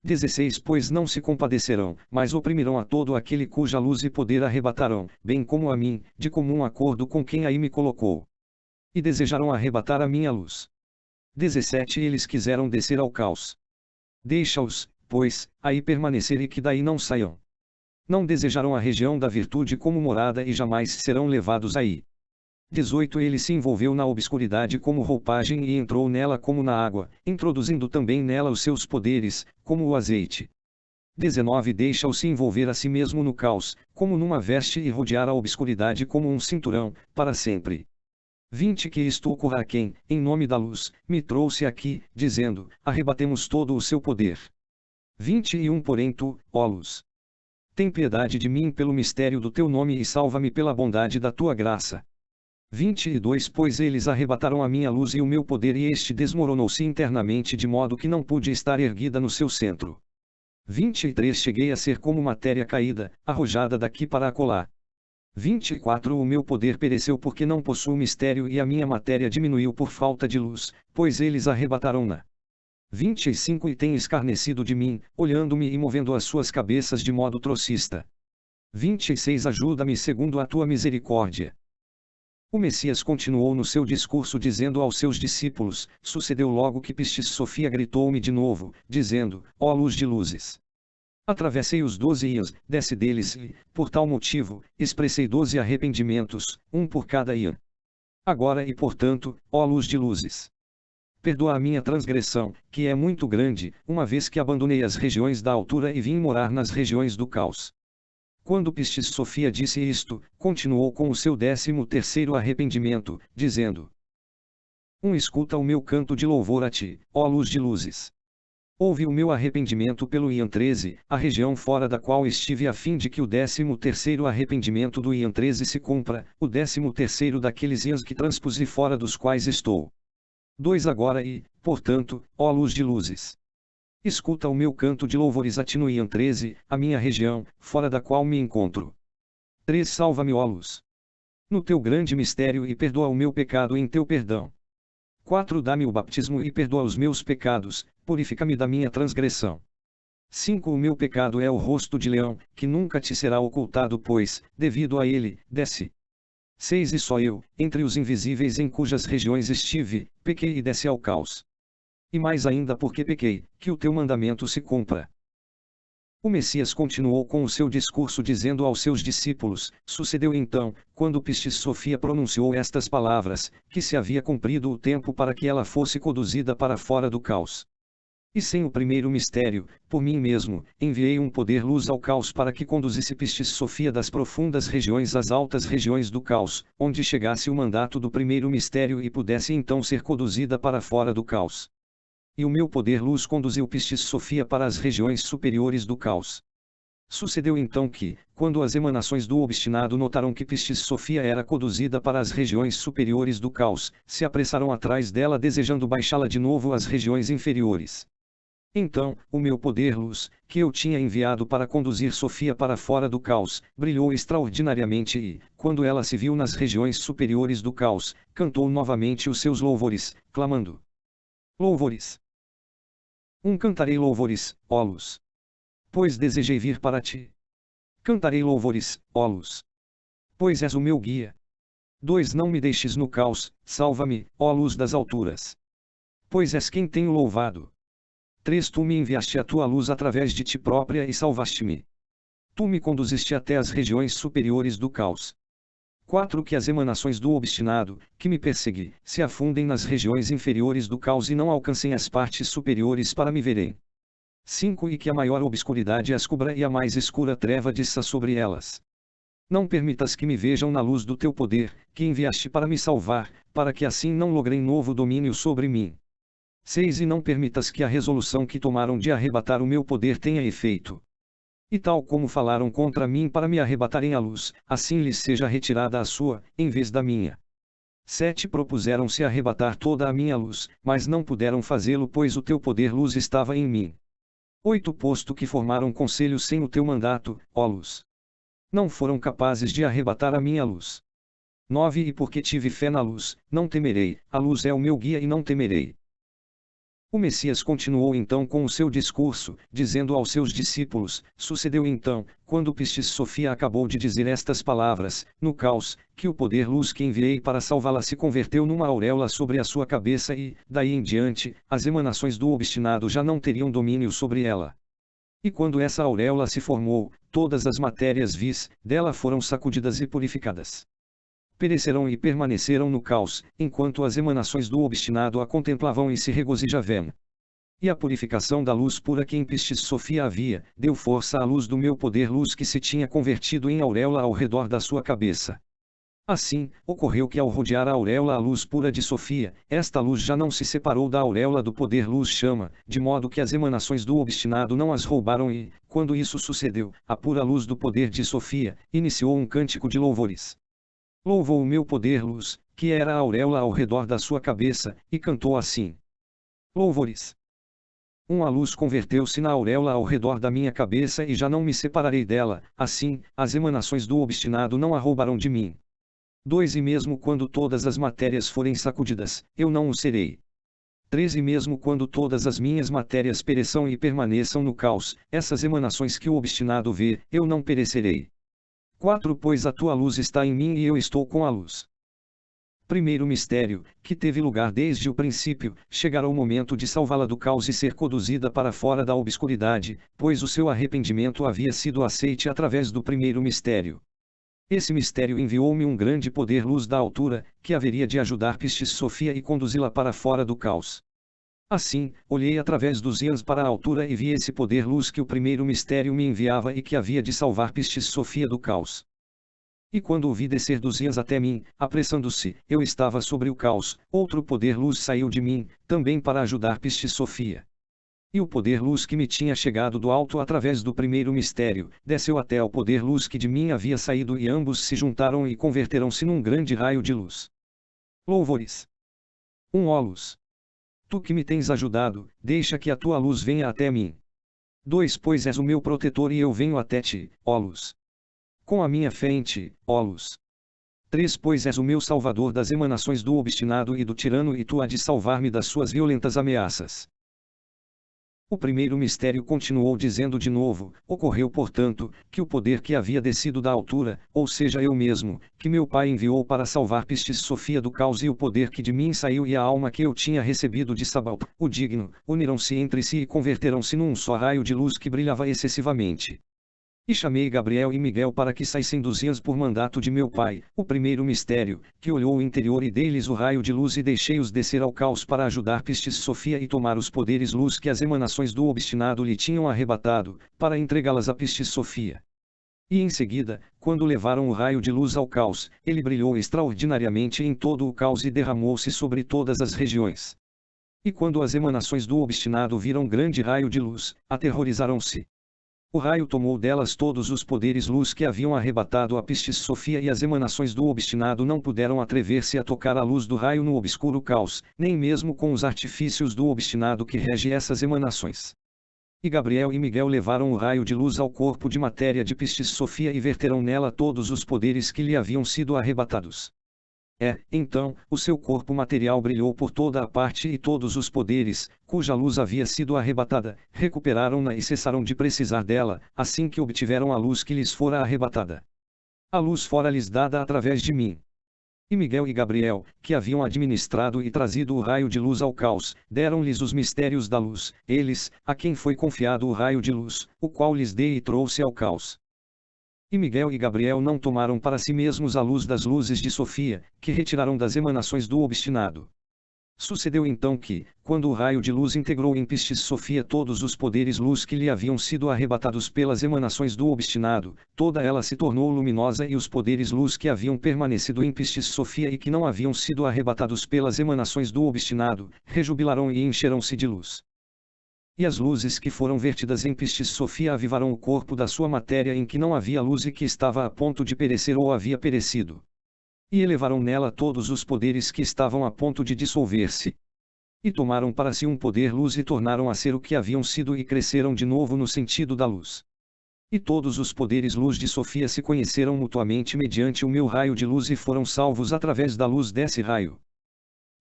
16 Pois não se compadecerão, mas oprimirão a todo aquele cuja luz e poder arrebatarão, bem como a mim, de comum acordo com quem aí me colocou. E desejarão arrebatar a minha luz. 17 Eles quiseram descer ao caos. Deixa-os, pois, aí permanecer e que daí não saiam. Não desejaram a região da virtude como morada e jamais serão levados aí. 18 Ele se envolveu na obscuridade como roupagem e entrou nela como na água, introduzindo também nela os seus poderes, como o azeite. 19 Deixa-o se envolver a si mesmo no caos, como numa veste e rodear a obscuridade como um cinturão, para sempre. 20 Que isto ocorra a quem, em nome da luz, me trouxe aqui, dizendo, arrebatemos todo o seu poder. 21 Porém tu, ó luz, tem piedade de mim pelo mistério do teu nome e salva-me pela bondade da tua graça. 22 Pois eles arrebataram a minha luz e o meu poder e este desmoronou-se internamente de modo que não pude estar erguida no seu centro. 23 Cheguei a ser como matéria caída, arrojada daqui para acolá. 24 O meu poder pereceu porque não possuo mistério e a minha matéria diminuiu por falta de luz, pois eles arrebataram-na. 25 E têm escarnecido de mim, olhando-me e movendo as suas cabeças de modo trocista. 26 Ajuda-me segundo a tua misericórdia. O Messias continuou no seu discurso dizendo aos seus discípulos, sucedeu logo que Pistis Sofia gritou-me de novo, dizendo, ó luz de luzes. Atravessei os 12 ias, desce deles e, por tal motivo, expressei 12 arrependimentos, um por cada iã. Agora e portanto, ó luz de luzes, perdoa a minha transgressão, que é muito grande, uma vez que abandonei as regiões da altura e vim morar nas regiões do caos. Quando Pistis Sofia disse isto, continuou com o seu 13º arrependimento, dizendo: Escuta o meu canto de louvor a ti, ó luz de luzes. Ouve o meu arrependimento pelo Ian 13, a região fora da qual estive a fim de que o 13º arrependimento do Ian 13 se cumpra, o 13º daqueles Ians que transpus e fora dos quais estou. 2 Agora e, portanto, ó luz de luzes, escuta o meu canto de louvores a ti no Ian 13, a minha região, fora da qual me encontro. 3 Salva-me, ó luz, no teu grande mistério e perdoa o meu pecado em teu perdão. 4 Dá-me o batismo e perdoa os meus pecados, purifica-me da minha transgressão. 5 O meu pecado é o rosto de leão, que nunca te será ocultado pois, devido a ele, desce. 6 E só eu, entre os invisíveis em cujas regiões estive, pequei e desci ao caos. E mais ainda porque pequei, que o teu mandamento se cumpra. O Messias continuou com o seu discurso dizendo aos seus discípulos, sucedeu então, quando Pistis Sofia pronunciou estas palavras, que se havia cumprido o tempo para que ela fosse conduzida para fora do caos. E sem o primeiro mistério, por mim mesmo, enviei um poder-luz ao caos para que conduzisse Pistis Sofia das profundas regiões às altas regiões do caos, onde chegasse o mandato do primeiro mistério e pudesse então ser conduzida para fora do caos. E o meu poder-luz conduziu Pistis Sofia para as regiões superiores do caos. Sucedeu então que, quando as emanações do obstinado notaram que Pistis Sofia era conduzida para as regiões superiores do caos, se apressaram atrás dela desejando baixá-la de novo às regiões inferiores. Então, o meu poder-luz, que eu tinha enviado para conduzir Sofia para fora do caos, brilhou extraordinariamente e, quando ela se viu nas regiões superiores do caos, cantou novamente os seus louvores, clamando: Louvores! Cantarei louvores, ó luz, pois desejei vir para ti. Cantarei louvores, ó luz, pois és o meu guia. 2 Não me deixes no caos, salva-me, ó luz das alturas, pois és quem tenho louvado. 3 Tu me enviaste a tua luz através de ti própria e salvaste-me. Tu me conduziste até as regiões superiores do caos. 4 Que as emanações do obstinado, que me persegue, se afundem nas regiões inferiores do caos e não alcancem as partes superiores para me verem. 5 E que a maior obscuridade as cubra e a mais escura treva desça sobre elas. Não permitas que me vejam na luz do teu poder, que enviaste para me salvar, para que assim não logrem novo domínio sobre mim. 6 E não permitas que a resolução que tomaram de arrebatar o meu poder tenha efeito. E tal como falaram contra mim para me arrebatarem a luz, assim lhes seja retirada a sua, em vez da minha. 7 Propuseram-se arrebatar toda a minha luz, mas não puderam fazê-lo pois o teu poder-luz estava em mim. 8 Posto que formaram conselho sem o teu mandato, ó luz, não foram capazes de arrebatar a minha luz. 9 E porque tive fé na luz, não temerei, a luz é o meu guia e não temerei. O Messias continuou então com o seu discurso, dizendo aos seus discípulos: sucedeu então, quando Pistis Sofia acabou de dizer estas palavras, no caos, que o poder-luz que enviei para salvá-la se converteu numa auréola sobre a sua cabeça e, daí em diante, as emanações do obstinado já não teriam domínio sobre ela. E quando essa auréola se formou, todas as matérias vis dela foram sacudidas e purificadas. Perecerão e permaneceram no caos, enquanto as emanações do obstinado a contemplavam e se regozijavam. E a purificação da luz pura que em Pistis Sofia havia, deu força à luz do meu poder-luz que se tinha convertido em auréola ao redor da sua cabeça. Assim, ocorreu que ao rodear a auréola a luz pura de Sofia, esta luz já não se separou da auréola do poder-luz chama, de modo que as emanações do obstinado não as roubaram e, quando isso sucedeu, a pura luz do poder de Sofia, iniciou um cântico de louvores. Louvou o meu poder-luz, que era a auréola ao redor da sua cabeça, e cantou assim. Louvores. A luz converteu-se na auréola ao redor da minha cabeça e já não me separarei dela, assim, as emanações do obstinado não a roubarão de mim. 2 E mesmo quando todas as matérias forem sacudidas, eu não o serei. 3 E mesmo quando todas as minhas matérias pereçam e permaneçam no caos, essas emanações que o obstinado vê, eu não perecerei. 4 Pois a tua luz está em mim e eu estou com a luz. Primeiro mistério, que teve lugar desde o princípio, chegará o momento de salvá-la do caos e ser conduzida para fora da obscuridade, pois o seu arrependimento havia sido aceite através do primeiro mistério. Esse mistério enviou-me um grande poder-luz da altura, que haveria de ajudar Pistis Sofia e conduzi-la para fora do caos. Assim, olhei através dos íons para a altura e vi esse poder-luz que o primeiro mistério me enviava e que havia de salvar Pistis Sofia do caos. E quando o vi descer dos íons até mim, apressando-se, eu estava sobre o caos, outro poder-luz saiu de mim, também para ajudar Pistis Sofia. E o poder-luz que me tinha chegado do alto através do primeiro mistério, desceu até ao poder-luz que de mim havia saído e ambos se juntaram e converteram-se num grande raio de luz. Louvores. Ó luz. Tu que me tens ajudado, deixa que a tua luz venha até mim. 2 Pois és o meu protetor e eu venho até ti, ó luz. Com a minha fé em ti, ó luz. 3 Pois és o meu salvador das emanações do obstinado e do tirano e tu há de salvar-me das suas violentas ameaças. O primeiro mistério continuou dizendo de novo, ocorreu portanto, que o poder que havia descido da altura, ou seja eu mesmo, que meu Pai enviou para salvar Pistis Sofia do caos e o poder que de mim saiu e a alma que eu tinha recebido de Sabal, o digno, uniram-se entre si e converteram-se num só raio de luz que brilhava excessivamente. E chamei Gabriel e Miguel para que saíssem dos íons por mandato de meu Pai, o primeiro mistério, que olhou o interior e dei-lhes o raio de luz e deixei-os descer ao caos para ajudar Pistis Sofia e tomar os poderes luz que as emanações do obstinado lhe tinham arrebatado, para entregá-las a Pistis Sofia. E em seguida, quando levaram o raio de luz ao caos, ele brilhou extraordinariamente em todo o caos e derramou-se sobre todas as regiões. E quando as emanações do obstinado viram grande raio de luz, aterrorizaram-se. O raio tomou delas todos os poderes luz que haviam arrebatado a Pistis Sofia e as emanações do obstinado não puderam atrever-se a tocar a luz do raio no obscuro caos, nem mesmo com os artifícios do obstinado que rege essas emanações. E Gabriel e Miguel levaram o raio de luz ao corpo de matéria de Pistis Sofia e verteram nela todos os poderes que lhe haviam sido arrebatados. Então, o seu corpo material brilhou por toda a parte e todos os poderes, cuja luz havia sido arrebatada, recuperaram-na e cessaram de precisar dela, assim que obtiveram a luz que lhes fora arrebatada. A luz fora-lhes dada através de mim. E Miguel e Gabriel, que haviam administrado e trazido o raio de luz ao caos, deram-lhes os mistérios da luz, eles, a quem foi confiado o raio de luz, o qual lhes dei e trouxe ao caos. E Miguel e Gabriel não tomaram para si mesmos a luz das luzes de Sofia, que retiraram das emanações do obstinado. Sucedeu então que, quando o raio de luz integrou em Pistis Sofia todos os poderes luz que lhe haviam sido arrebatados pelas emanações do obstinado, toda ela se tornou luminosa e os poderes luz que haviam permanecido em Pistis Sofia e que não haviam sido arrebatados pelas emanações do obstinado, rejubilarão e encherão-se de luz. E as luzes que foram vertidas em Pistis Sofia avivaram o corpo da sua matéria em que não havia luz e que estava a ponto de perecer ou havia perecido. E elevaram nela todos os poderes que estavam a ponto de dissolver-se. E tomaram para si um poder luz e tornaram a ser o que haviam sido e cresceram de novo no sentido da luz. E todos os poderes luz de Sofia se conheceram mutuamente mediante o meu raio de luz e foram salvos através da luz desse raio.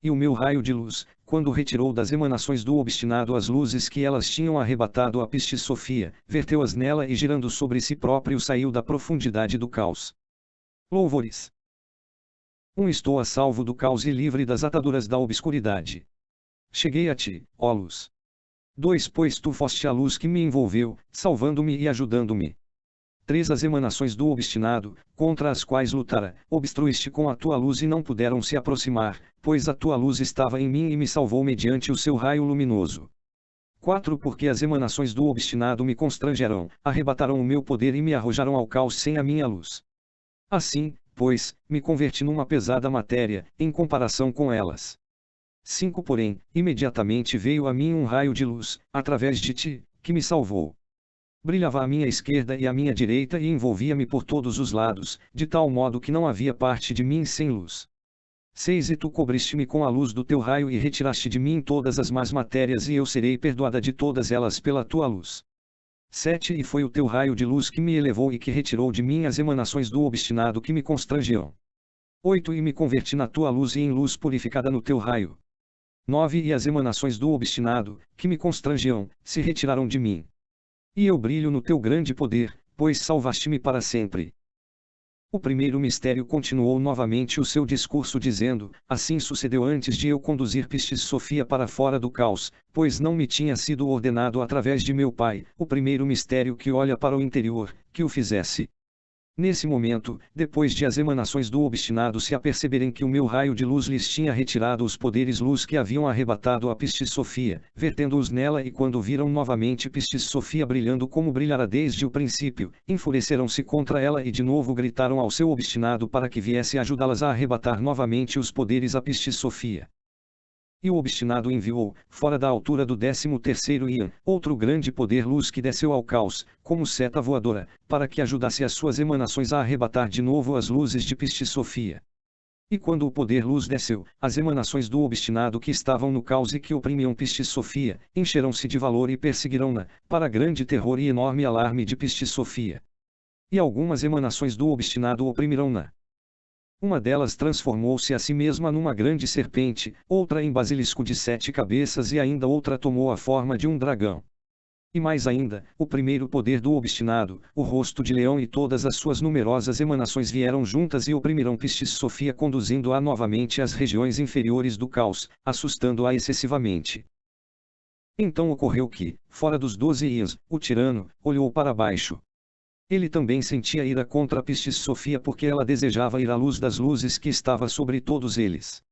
E o meu raio de luz, quando retirou das emanações do obstinado as luzes que elas tinham arrebatado a Pistis Sofia, verteu-as nela e girando sobre si próprio saiu da profundidade do caos. Louvores. Estou a salvo do caos e livre das ataduras da obscuridade. Cheguei a ti, ó luz. 2 Pois tu foste a luz que me envolveu, salvando-me e ajudando-me. 3 As emanações do obstinado, contra as quais lutara, obstruíste com a tua luz e não puderam se aproximar, pois a tua luz estava em mim e me salvou mediante o seu raio luminoso. 4 Porque as emanações do obstinado me constrangeram, arrebataram o meu poder e me arrojaram ao caos sem a minha luz. Assim, pois, me converti numa pesada matéria, em comparação com elas. 5 Porém, imediatamente veio a mim um raio de luz, através de ti, que me salvou. Brilhava à minha esquerda e à minha direita e envolvia-me por todos os lados, de tal modo que não havia parte de mim sem luz. 6 E tu cobriste-me com a luz do teu raio e retiraste de mim todas as más matérias e eu serei perdoada de todas elas pela tua luz. 7 E foi o teu raio de luz que me elevou e que retirou de mim as emanações do obstinado que me constrangiam. 8 E me converti na tua luz e em luz purificada no teu raio. 9 E as emanações do obstinado, que me constrangiam, se retiraram de mim. E eu brilho no teu grande poder, pois salvaste-me para sempre. O primeiro mistério continuou novamente o seu discurso dizendo, assim sucedeu antes de eu conduzir Pistis Sofia para fora do caos, pois não me tinha sido ordenado através de meu Pai, o primeiro mistério que olha para o interior, que o fizesse. Nesse momento, depois de as emanações do obstinado se aperceberem que o meu raio de luz lhes tinha retirado os poderes luz que haviam arrebatado a Pistis Sofia, vertendo-os nela e quando viram novamente Pistis Sofia brilhando como brilhara desde o princípio, enfureceram-se contra ela e de novo gritaram ao seu obstinado para que viesse ajudá-las a arrebatar novamente os poderes a Pistis Sofia. E o obstinado enviou, fora da altura do 13º Ian, outro grande poder luz que desceu ao caos, como seta voadora, para que ajudasse as suas emanações a arrebatar de novo as luzes de Pistis Sofia. E quando o poder luz desceu, as emanações do obstinado que estavam no caos e que oprimiam Pistis Sofia, encheram-se de valor e perseguiram-na, para grande terror e enorme alarme de Pistis Sofia. E algumas emanações do obstinado oprimiram-na. Uma delas transformou-se a si mesma numa grande serpente, outra em basilisco de 7 cabeças e ainda outra tomou a forma de um dragão. E mais ainda, o primeiro poder do obstinado, o rosto de leão e todas as suas numerosas emanações vieram juntas e oprimiram Pistis Sofia conduzindo-a novamente às regiões inferiores do caos, assustando-a excessivamente. Então ocorreu que, fora dos 12 Ias, o tirano, olhou para baixo. Ele também sentia ira contra Pistis Sofia porque ela desejava ir à luz das luzes que estava sobre todos eles.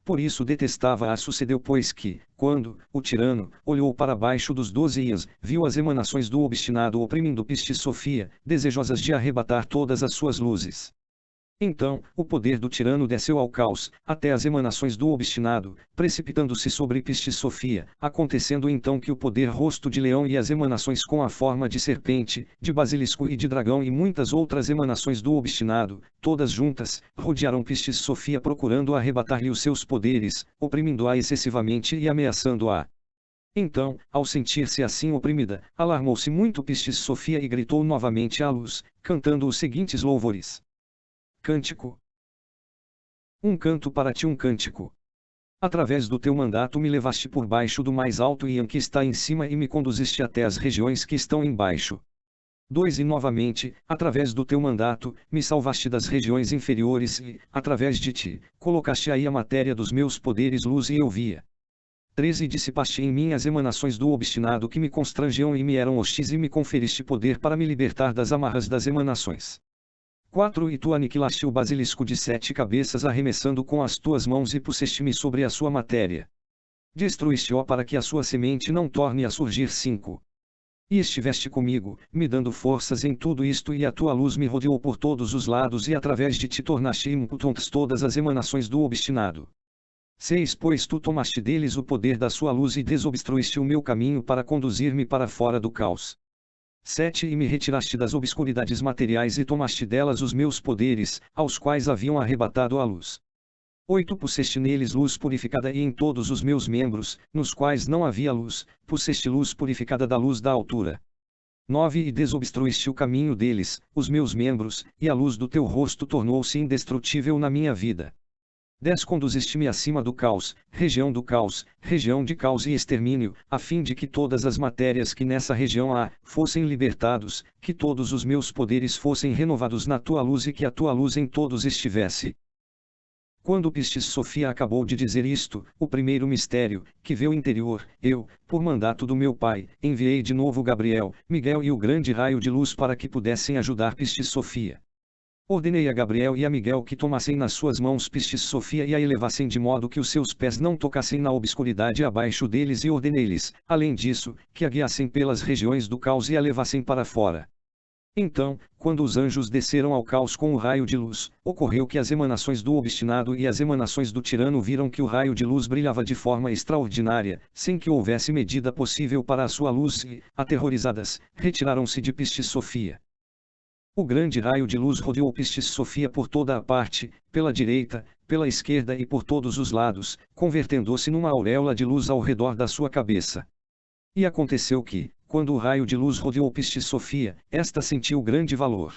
Por isso detestava-a. Sucedeu pois que, quando, o tirano, olhou para baixo dos 12 Ias, viu as emanações do obstinado oprimindo Pistis Sofia, desejosas de arrebatar todas as suas luzes. Então, o poder do tirano desceu ao caos, até as emanações do obstinado, precipitando-se sobre Pistis Sofia, acontecendo então que o poder rosto de leão e as emanações com a forma de serpente, de basilisco e de dragão e muitas outras emanações do obstinado, todas juntas, rodearam Pistis Sofia procurando arrebatar-lhe os seus poderes, oprimindo-a excessivamente e ameaçando-a. Então, ao sentir-se assim oprimida, alarmou-se muito Pistis Sofia e gritou novamente à luz, cantando os seguintes louvores. Cântico. Um canto para ti, um cântico. Através do teu mandato me levaste por baixo do mais alto Ian que está em cima e me conduziste até as regiões que estão embaixo. 2 E novamente, através do teu mandato, me salvaste das regiões inferiores e, através de ti, colocaste aí a matéria dos meus poderes luz e eu via. 3 E dissipaste em mim as emanações do obstinado que me constrangiam e me eram hostis e me conferiste poder para me libertar das amarras das emanações. 4 E tu aniquilaste o basilisco de 7 cabeças arremessando com as tuas mãos e puseste-me sobre a sua matéria. Destruíste-o para que a sua semente não torne a surgir. 5 E estiveste comigo, me dando forças em tudo isto e a tua luz me rodeou por todos os lados e através de ti tornaste impotentes todas as emanações do obstinado. 6 Pois tu tomaste deles o poder da sua luz e desobstruíste o meu caminho para conduzir-me para fora do caos. 7 E me retiraste das obscuridades materiais e tomaste delas os meus poderes, aos quais haviam arrebatado a luz. 8 Puseste neles luz purificada e em todos os meus membros, nos quais não havia luz, puseste luz purificada da luz da altura. 9 E desobstruíste o caminho deles, os meus membros, e a luz do teu rosto tornou-se indestrutível na minha vida. 10 conduziste-me acima do caos, região de caos e extermínio, a fim de que todas as matérias que nessa região há, fossem libertados, que todos os meus poderes fossem renovados na tua luz e que a tua luz em todos estivesse. Quando Pistis Sofia acabou de dizer isto, o primeiro mistério, que vê o interior, eu, por mandato do meu pai, enviei de novo Gabriel, Miguel e o grande raio de luz para que pudessem ajudar Pistis Sofia. Ordenei a Gabriel e a Miguel que tomassem nas suas mãos Pistis Sofia e a elevassem de modo que os seus pés não tocassem na obscuridade abaixo deles e ordenei-lhes, além disso, que a guiassem pelas regiões do caos e a levassem para fora. Então, quando os anjos desceram ao caos com o raio de luz, ocorreu que as emanações do obstinado e as emanações do tirano viram que o raio de luz brilhava de forma extraordinária, sem que houvesse medida possível para a sua luz e, aterrorizadas, retiraram-se de Pistis Sofia. O grande raio de luz rodeou Pistis Sofia por toda a parte, pela direita, pela esquerda e por todos os lados, convertendo-se numa auréola de luz ao redor da sua cabeça. E aconteceu que, quando o raio de luz rodeou Pistis Sofia, esta sentiu grande valor.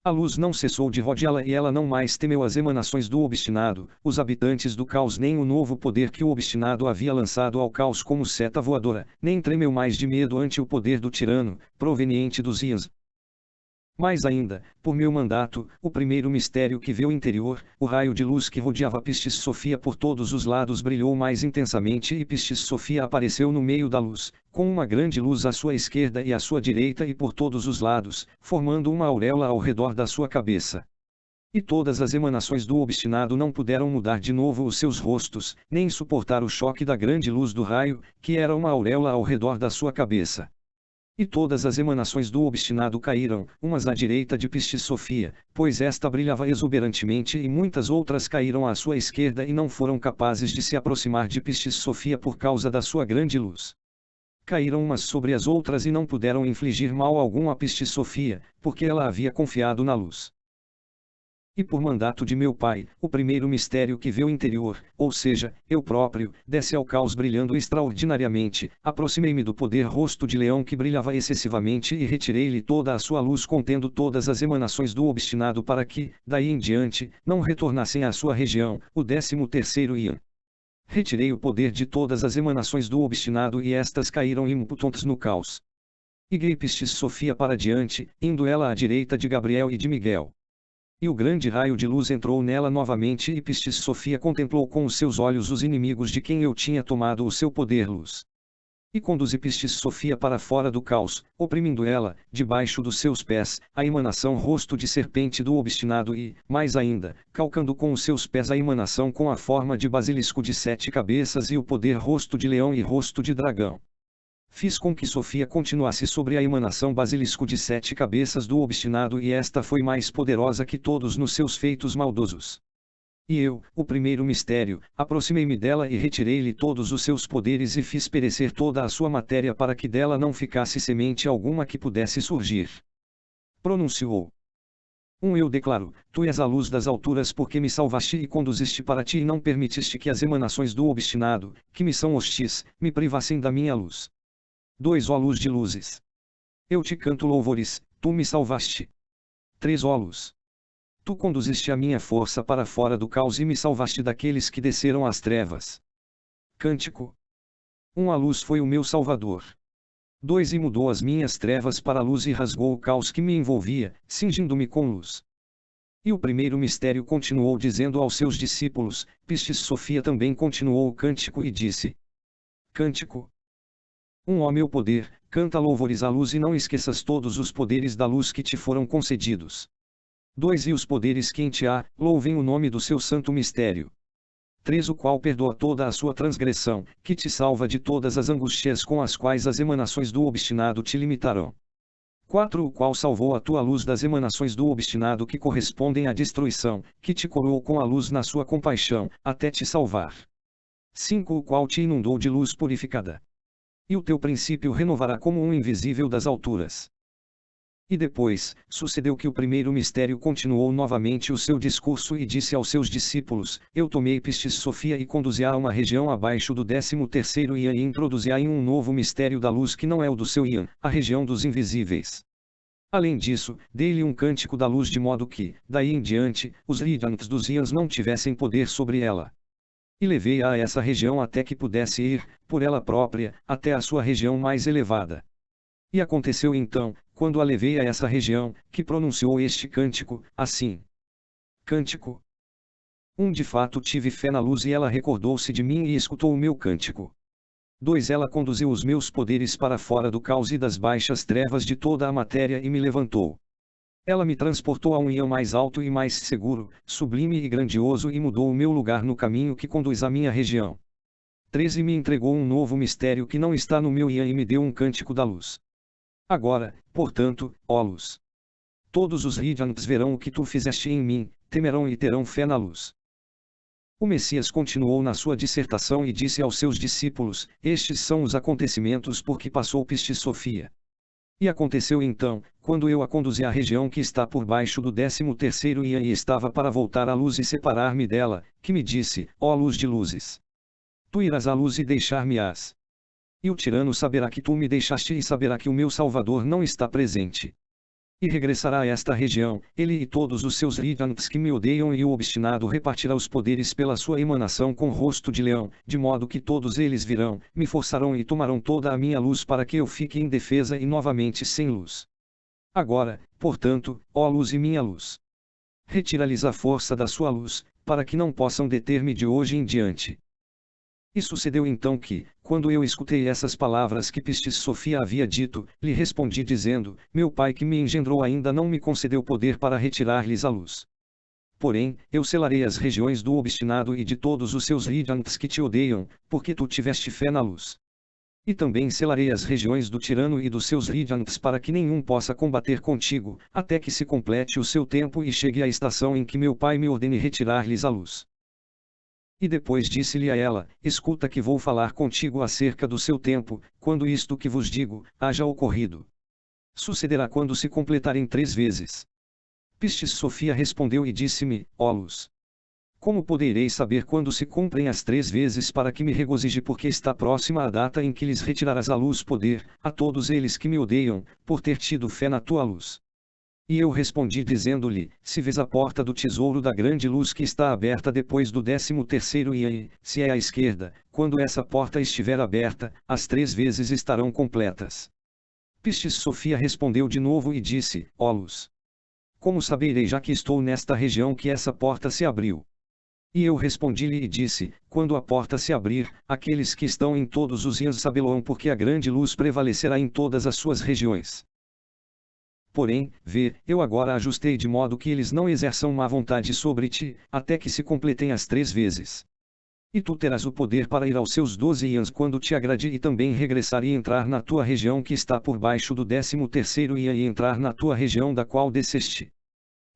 A luz não cessou de rodeá-la e ela não mais temeu as emanações do obstinado, os habitantes do caos nem o novo poder que o obstinado havia lançado ao caos como seta voadora, nem tremeu mais de medo ante o poder do tirano, proveniente dos Ians. Mais ainda, por meu mandato, o primeiro mistério que vê o interior, o raio de luz que rodeava Pistis Sofia por todos os lados brilhou mais intensamente e Pistis Sofia apareceu no meio da luz, com uma grande luz à sua esquerda e à sua direita e por todos os lados, formando uma auréola ao redor da sua cabeça. E todas as emanações do obstinado não puderam mudar de novo os seus rostos, nem suportar o choque da grande luz do raio, que era uma auréola ao redor da sua cabeça. E todas as emanações do obstinado caíram, umas à direita de Pistis Sofia, pois esta brilhava exuberantemente e muitas outras caíram à sua esquerda e não foram capazes de se aproximar de Pistis Sofia por causa da sua grande luz. Caíram umas sobre as outras e não puderam infligir mal algum a Pistis Sofia, porque ela havia confiado na luz. E por mandato de meu pai, o primeiro mistério que vê o interior, ou seja, eu próprio, desce ao caos brilhando extraordinariamente, aproximei-me do poder rosto de leão que brilhava excessivamente e retirei-lhe toda a sua luz contendo todas as emanações do obstinado para que, daí em diante, não retornassem à sua região, o 13º Ian. Retirei o poder de todas as emanações do obstinado e estas caíram imputantes no caos. E guiei Pistis Sofia para diante, indo ela à direita de Gabriel e de Miguel. E o grande raio de luz entrou nela novamente e Pistis Sofia contemplou com os seus olhos os inimigos de quem eu tinha tomado o seu poder-luz. E conduzi Pistis Sofia para fora do caos, oprimindo ela, debaixo dos seus pés, a emanação rosto de serpente do obstinado e, mais ainda, calcando com os seus pés a emanação com a forma de basilisco de 7 cabeças e o poder rosto de leão e rosto de dragão. Fiz com que Sofia continuasse sobre a emanação basilisco de 7 cabeças do obstinado e esta foi mais poderosa que todos nos seus feitos maldosos. E eu, o primeiro mistério, aproximei-me dela e retirei-lhe todos os seus poderes e fiz perecer toda a sua matéria para que dela não ficasse semente alguma que pudesse surgir. Pronunciou. Eu declaro, tu és a luz das alturas porque me salvaste e conduziste para ti e não permitiste que as emanações do obstinado, que me são hostis, me privassem da minha luz. 2 Ó luz de luzes. Eu te canto louvores, tu me salvaste. 3 Ó luz. Tu conduziste a minha força para fora do caos e me salvaste daqueles que desceram às trevas. Cântico. A luz foi o meu salvador. 2 E mudou as minhas trevas para a luz e rasgou o caos que me envolvia, cingindo-me com luz. E o primeiro mistério continuou dizendo aos seus discípulos, Pistis Sofia também continuou o cântico e disse. Cântico. Ó meu poder, canta louvores à luz e não esqueças todos os poderes da luz que te foram concedidos. 2 E os poderes que em ti há, louvem o nome do seu santo mistério. 3 O qual perdoa toda a sua transgressão, que te salva de todas as angústias com as quais as emanações do obstinado te limitarão. 4 O qual salvou a tua luz das emanações do obstinado que correspondem à destruição, que te coroou com a luz na sua compaixão, até te salvar. 5 O qual te inundou de luz purificada. E o teu princípio renovará como um invisível das alturas. E depois, sucedeu que o primeiro mistério continuou novamente o seu discurso e disse aos seus discípulos, eu tomei Pistis Sofia e conduzi-a a uma região abaixo do 13º Ian e introduzi-a em um novo mistério da luz que não é o do seu Ian, a região dos invisíveis. Além disso, dei-lhe um cântico da luz de modo que, daí em diante, os Ridantes dos Ians não tivessem poder sobre ela. E levei-a a essa região até que pudesse ir, por ela própria, até a sua região mais elevada. E aconteceu então, quando a levei a essa região, que pronunciou este cântico, assim. Cântico. De fato tive fé na luz e ela recordou-se de mim e escutou o meu cântico. 2 Ela conduziu os meus poderes para fora do caos e das baixas trevas de toda a matéria e me levantou. Ela me transportou a um iam mais alto e mais seguro, sublime e grandioso e mudou o meu lugar no caminho que conduz à minha região. 13 Me entregou um novo mistério que não está no meu iam e me deu um cântico da luz. Agora, portanto, ó luz. Todos os Ridantes verão o que tu fizeste em mim, temerão e terão fé na luz. O Messias continuou na sua dissertação e disse aos seus discípulos: Estes são os acontecimentos por que passou Pistis Sofia. E aconteceu então, quando eu a conduzi à região que está por baixo do 13º iam e estava para voltar à luz e separar-me dela, que me disse: Ó luz de luzes! Tu irás à luz e deixar-me-ás. E o tirano saberá que tu me deixaste e saberá que o meu Salvador não está presente. E regressará a esta região, ele e todos os seus Ridantes que me odeiam e o obstinado repartirá os poderes pela sua emanação com rosto de leão, de modo que todos eles virão, me forçarão e tomarão toda a minha luz para que eu fique indefesa e novamente sem luz. Agora, portanto, ó luz e minha luz. Retira-lhes a força da sua luz, para que não possam deter-me de hoje em diante. E sucedeu então que, quando eu escutei essas palavras que Pistis Sofia havia dito, lhe respondi dizendo: Meu Pai que me engendrou ainda não me concedeu poder para retirar-lhes a luz. Porém, eu selarei as regiões do obstinado e de todos os seus Ridantes que te odeiam, porque tu tiveste fé na luz. E também selarei as regiões do tirano e dos seus Ridantes para que nenhum possa combater contigo, até que se complete o seu tempo e chegue a estação em que meu Pai me ordene retirar-lhes a luz. E depois disse-lhe a ela: Escuta que vou falar contigo acerca do seu tempo, quando isto que vos digo, haja ocorrido. Sucederá quando se completarem 3 vezes. Pistis Sofia respondeu e disse-me: Ó luz! Como poderei saber quando se cumprem as 3 vezes para que me regozije porque está próxima a data em que lhes retirarás a luz poder, a todos eles que me odeiam, por ter tido fé na tua luz? E eu respondi dizendo-lhe: Se vês a porta do tesouro da grande luz que está aberta depois do 13º iam, se é à esquerda, quando essa porta estiver aberta, as 3 vezes estarão completas. Pistis Sofia respondeu de novo e disse: Ó luz! Como saberei já que estou nesta região que essa porta se abriu? E eu respondi-lhe e disse: Quando a porta se abrir, aqueles que estão em todos os ians sabê-lo-ão porque a grande luz prevalecerá em todas as suas regiões. Porém, vê, eu agora ajustei de modo que eles não exerçam má vontade sobre ti, até que se completem as 3 vezes. E tu terás o poder para ir aos seus 12 ians quando te agrade e também regressar e entrar na tua região que está por baixo do 13º iam e entrar na tua região da qual desceste.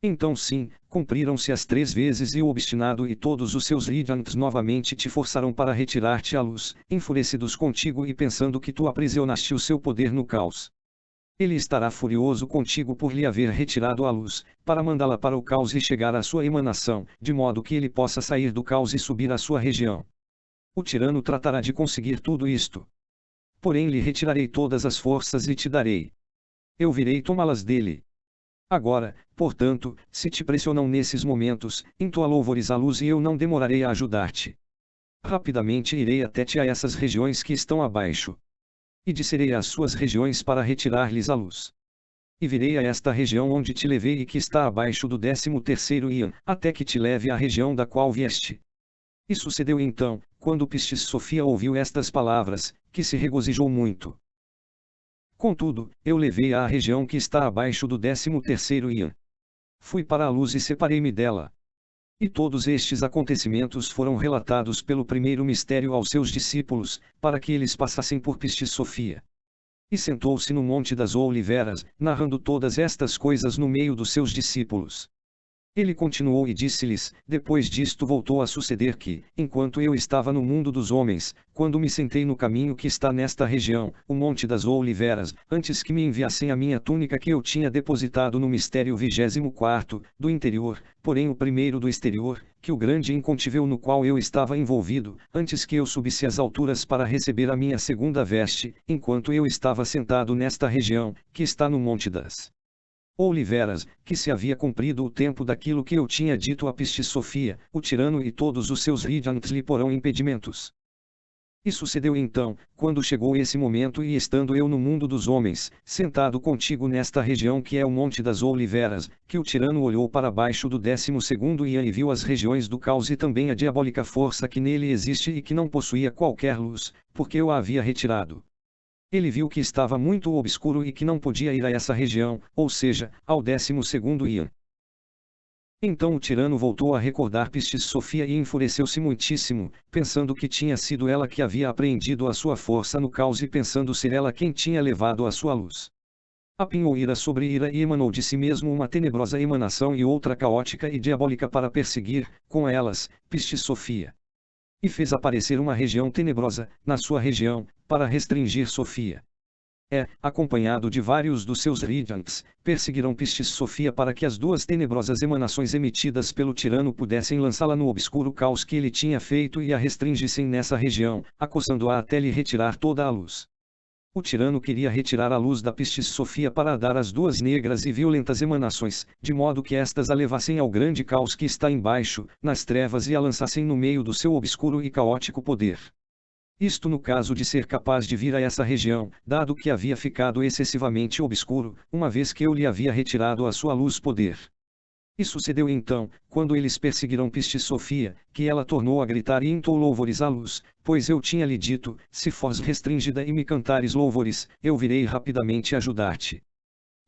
Então sim, cumpriram-se as 3 vezes e o obstinado e todos os seus Ridantes novamente te forçaram para retirar-te a luz, enfurecidos contigo e pensando que tu aprisionaste o seu poder no caos. Ele estará furioso contigo por lhe haver retirado a luz, para mandá-la para o caos e chegar à sua emanação, de modo que ele possa sair do caos e subir à sua região. O tirano tratará de conseguir tudo isto. Porém lhe retirarei todas as forças e te darei. Eu virei tomá-las dele. Agora, portanto, se te pressionam nesses momentos, entoa louvores à luz e eu não demorarei a ajudar-te. Rapidamente irei até ti a essas regiões que estão abaixo. E descerei às suas regiões para retirar-lhes a luz. E virei a esta região onde te levei e que está abaixo do 13º iam, até que te leve à região da qual vieste. E sucedeu então, quando Pistis Sofia ouviu estas palavras, que se regozijou muito. Contudo, eu levei-a à região que está abaixo do 13º iam. Fui para a luz e separei-me dela. E todos estes acontecimentos foram relatados pelo primeiro mistério aos seus discípulos, para que eles passassem por Pistis Sofia. E sentou-se no Monte das Oliveiras, narrando todas estas coisas no meio dos seus discípulos. Ele continuou e disse-lhes: Depois disto voltou a suceder que, enquanto eu estava no mundo dos homens, quando me sentei no caminho que está nesta região, o Monte das Oliveiras, antes que me enviassem a minha túnica que eu tinha depositado no mistério 24º, do interior, porém o primeiro do exterior, que o grande incontível no qual eu estava envolvido, antes que eu subisse às alturas para receber a minha segunda veste, enquanto eu estava sentado nesta região, que está no Monte das Oliveras, que se havia cumprido o tempo daquilo que eu tinha dito a Pistis Sofia, o tirano e todos os seus regentes lhe porão impedimentos. E sucedeu então, quando chegou esse momento e estando eu no mundo dos homens, sentado contigo nesta região que é o Monte das Oliveiras, que o tirano olhou para baixo do 12º Ian e viu as regiões do caos e também a diabólica força que nele existe e que não possuía qualquer luz, porque eu a havia retirado. Ele viu que estava muito obscuro e que não podia ir a essa região, ou seja, ao 12º Ian. Então o tirano voltou a recordar Pistis Sofia e enfureceu-se muitíssimo, pensando que tinha sido ela que havia apreendido a sua força no caos e pensando ser ela quem tinha levado a sua luz. Apinhou ira sobre ira e emanou de si mesmo uma tenebrosa emanação e outra caótica e diabólica para perseguir, com elas, Pistis Sofia. E fez aparecer uma região tenebrosa, na sua região, para restringir Sofia. Acompanhado de vários dos seus regentes, perseguiram Pistis Sofia para que as duas tenebrosas emanações emitidas pelo tirano pudessem lançá-la no obscuro caos que ele tinha feito e a restringissem nessa região, acossando-a até lhe retirar toda a luz. O tirano queria retirar a luz da Pistis Sofia para a dar às duas negras e violentas emanações, de modo que estas a levassem ao grande caos que está embaixo, nas trevas e a lançassem no meio do seu obscuro e caótico poder. Isto no caso de ser capaz de vir a essa região, dado que havia ficado excessivamente obscuro, uma vez que eu lhe havia retirado a sua luz-poder. E sucedeu então, quando eles perseguiram Pistis Sofia, que ela tornou a gritar e entoou louvores à luz, pois eu tinha lhe dito, se fores restringida e me cantares louvores, eu virei rapidamente ajudar-te.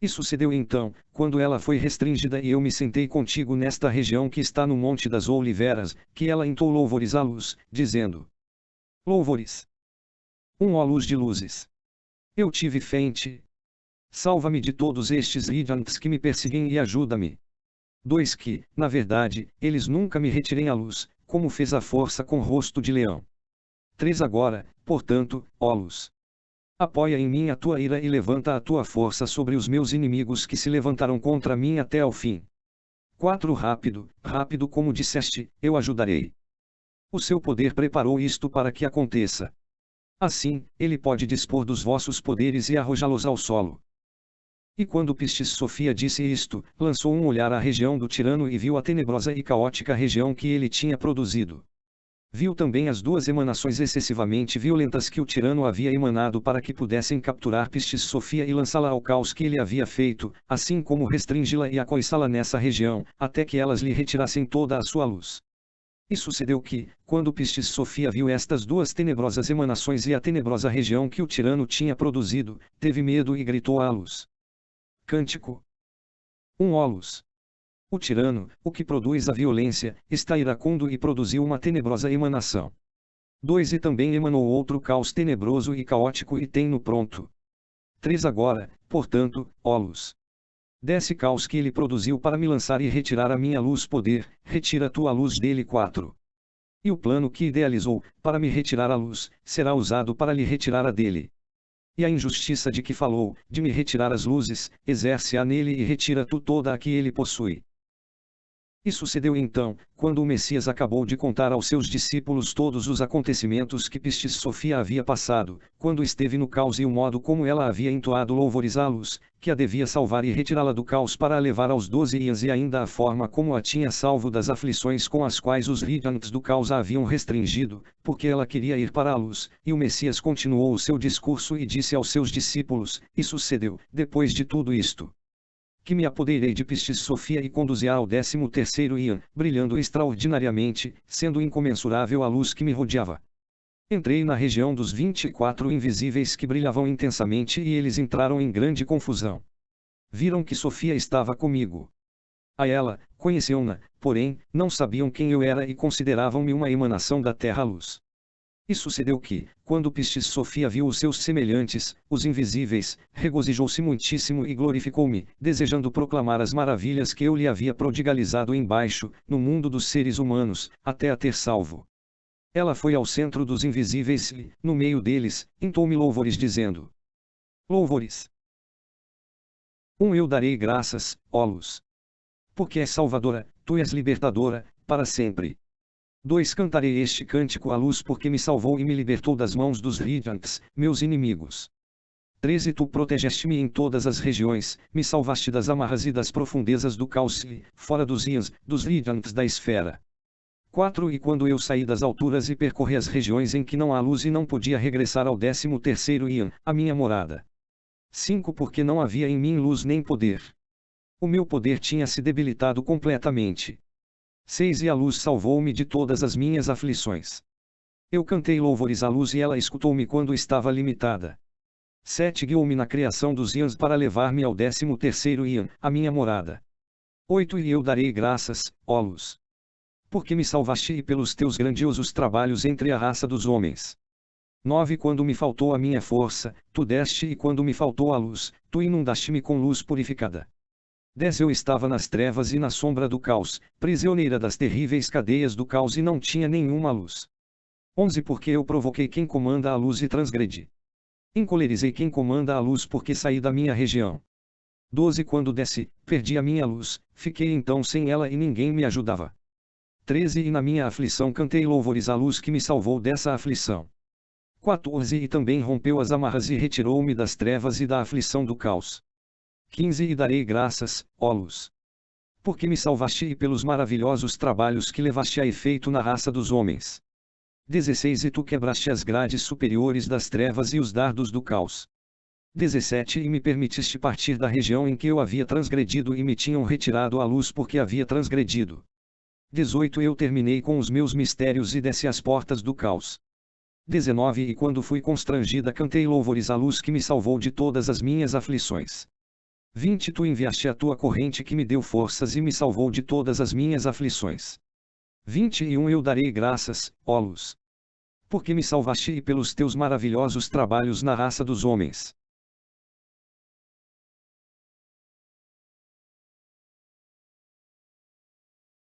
E sucedeu então, quando ela foi restringida e eu me sentei contigo nesta região que está no Monte das Oliveiras, que ela entoou louvores à luz, dizendo: Louvores. Ó luz de luzes. Eu tive fé em ti. Salva-me de todos estes regentes que me perseguem e ajuda-me. 2 Que, na verdade, eles nunca me retirem a luz, como fez a força com rosto de leão. 3 Agora, portanto, ó luz. Apoia em mim a tua ira e levanta a tua força sobre os meus inimigos que se levantaram contra mim até ao fim. 4 Rápido, rápido como disseste, eu ajudarei. O seu poder preparou isto para que aconteça. Assim, ele pode dispor dos vossos poderes e arrojá-los ao solo. E quando Pistis Sofia disse isto, lançou um olhar à região do tirano e viu a tenebrosa e caótica região que ele tinha produzido. Viu também as duas emanações excessivamente violentas que o tirano havia emanado para que pudessem capturar Pistis Sofia e lançá-la ao caos que ele havia feito, assim como restringi-la e acoiçá-la nessa região, até que elas lhe retirassem toda a sua luz. E sucedeu que, quando Pistis Sofia viu estas duas tenebrosas emanações e a tenebrosa região que o tirano tinha produzido, teve medo e gritou à luz. Cântico. Ó luz. O tirano, o que produz a violência, está iracundo e produziu uma tenebrosa emanação. 2 E também emanou outro caos tenebroso e caótico e tem-no pronto. 3 Agora, portanto, ó luz. Desse caos que ele produziu para me lançar e retirar a minha luz-poder, retira tua luz dele. 4 E o plano que idealizou, para me retirar a luz, será usado para lhe retirar a dele. E a injustiça de que falou, de me retirar as luzes, exerce-a nele e retira tu toda a que ele possui. E sucedeu então, quando o Messias acabou de contar aos seus discípulos todos os acontecimentos que Pistis Sofia havia passado, quando esteve no caos e o modo como ela havia entoado louvores à luz, que a devia salvar e retirá-la do caos para a levar aos 12 Ians e ainda a forma como a tinha salvo das aflições com as quais os regentes do caos a haviam restringido, porque ela queria ir para a luz, e o Messias continuou o seu discurso e disse aos seus discípulos, e sucedeu, depois de tudo isto, que me apoderei de Pistis Sofia e conduzi-a ao 13º Ian, brilhando extraordinariamente, sendo incomensurável a luz que me rodeava. Entrei na região dos 24 invisíveis que brilhavam intensamente e eles entraram em grande confusão. Viram que Sofia estava comigo. A ela, conheciam-na, porém, não sabiam quem eu era e consideravam-me uma emanação da terra-luz. E sucedeu que, quando Pistis Sofia viu os seus semelhantes, os invisíveis, regozijou-se muitíssimo e glorificou-me, desejando proclamar as maravilhas que eu lhe havia prodigalizado embaixo, no mundo dos seres humanos, até a ter salvo. Ela foi ao centro dos invisíveis e, no meio deles, entoou-me louvores dizendo: Louvores. Eu darei graças, ó luz. Porque és salvadora, tu és libertadora, para sempre. 2 Cantarei este cântico à luz porque me salvou e me libertou das mãos dos regentes, meus inimigos. 13 Tu protegeste-me em todas as regiões, me salvaste das amarras e das profundezas do caos, fora dos Ians, dos gigantes da esfera. 4 E quando eu saí das alturas e percorri as regiões em que não há luz e não podia regressar ao 13º Ian, a minha morada. 5 Porque não havia em mim luz nem poder. O meu poder tinha se debilitado completamente. 6 E a luz salvou-me de todas as minhas aflições. Eu cantei louvores à luz e ela escutou-me quando estava limitada. 7 Guiou-me na criação dos Ians para levar-me ao 13º Ian, a minha morada. 8 E eu darei graças, ó luz. Porque me salvaste e pelos teus grandiosos trabalhos entre a raça dos homens. 9 Quando me faltou a minha força, tu deste e quando me faltou a luz, tu inundaste-me com luz purificada. 10 Eu estava nas trevas e na sombra do caos, prisioneira das terríveis cadeias do caos e não tinha nenhuma luz. 11 Porque eu provoquei quem comanda a luz e transgredi. Encolerizei quem comanda a luz porque saí da minha região. 12 Quando desci, perdi a minha luz, fiquei então sem ela e ninguém me ajudava. 13 E na minha aflição cantei louvores à luz que me salvou dessa aflição. 14 E também rompeu as amarras e retirou-me das trevas e da aflição do caos. 15 E darei graças, ó luz. Porque me salvaste e pelos maravilhosos trabalhos que levaste a efeito na raça dos homens. 16 E tu quebraste as grades superiores das trevas e os dardos do caos. 17 E me permitiste partir da região em que eu havia transgredido e me tinham retirado a luz porque havia transgredido. 18 Eu terminei com os meus mistérios e desci as portas do caos. 19 E quando fui constrangida cantei louvores à luz que me salvou de todas as minhas aflições. 20 Tu enviaste a tua corrente que me deu forças e me salvou de todas as minhas aflições. 21 Eu darei graças, ó luz. Porque me salvaste e pelos teus maravilhosos trabalhos na raça dos homens.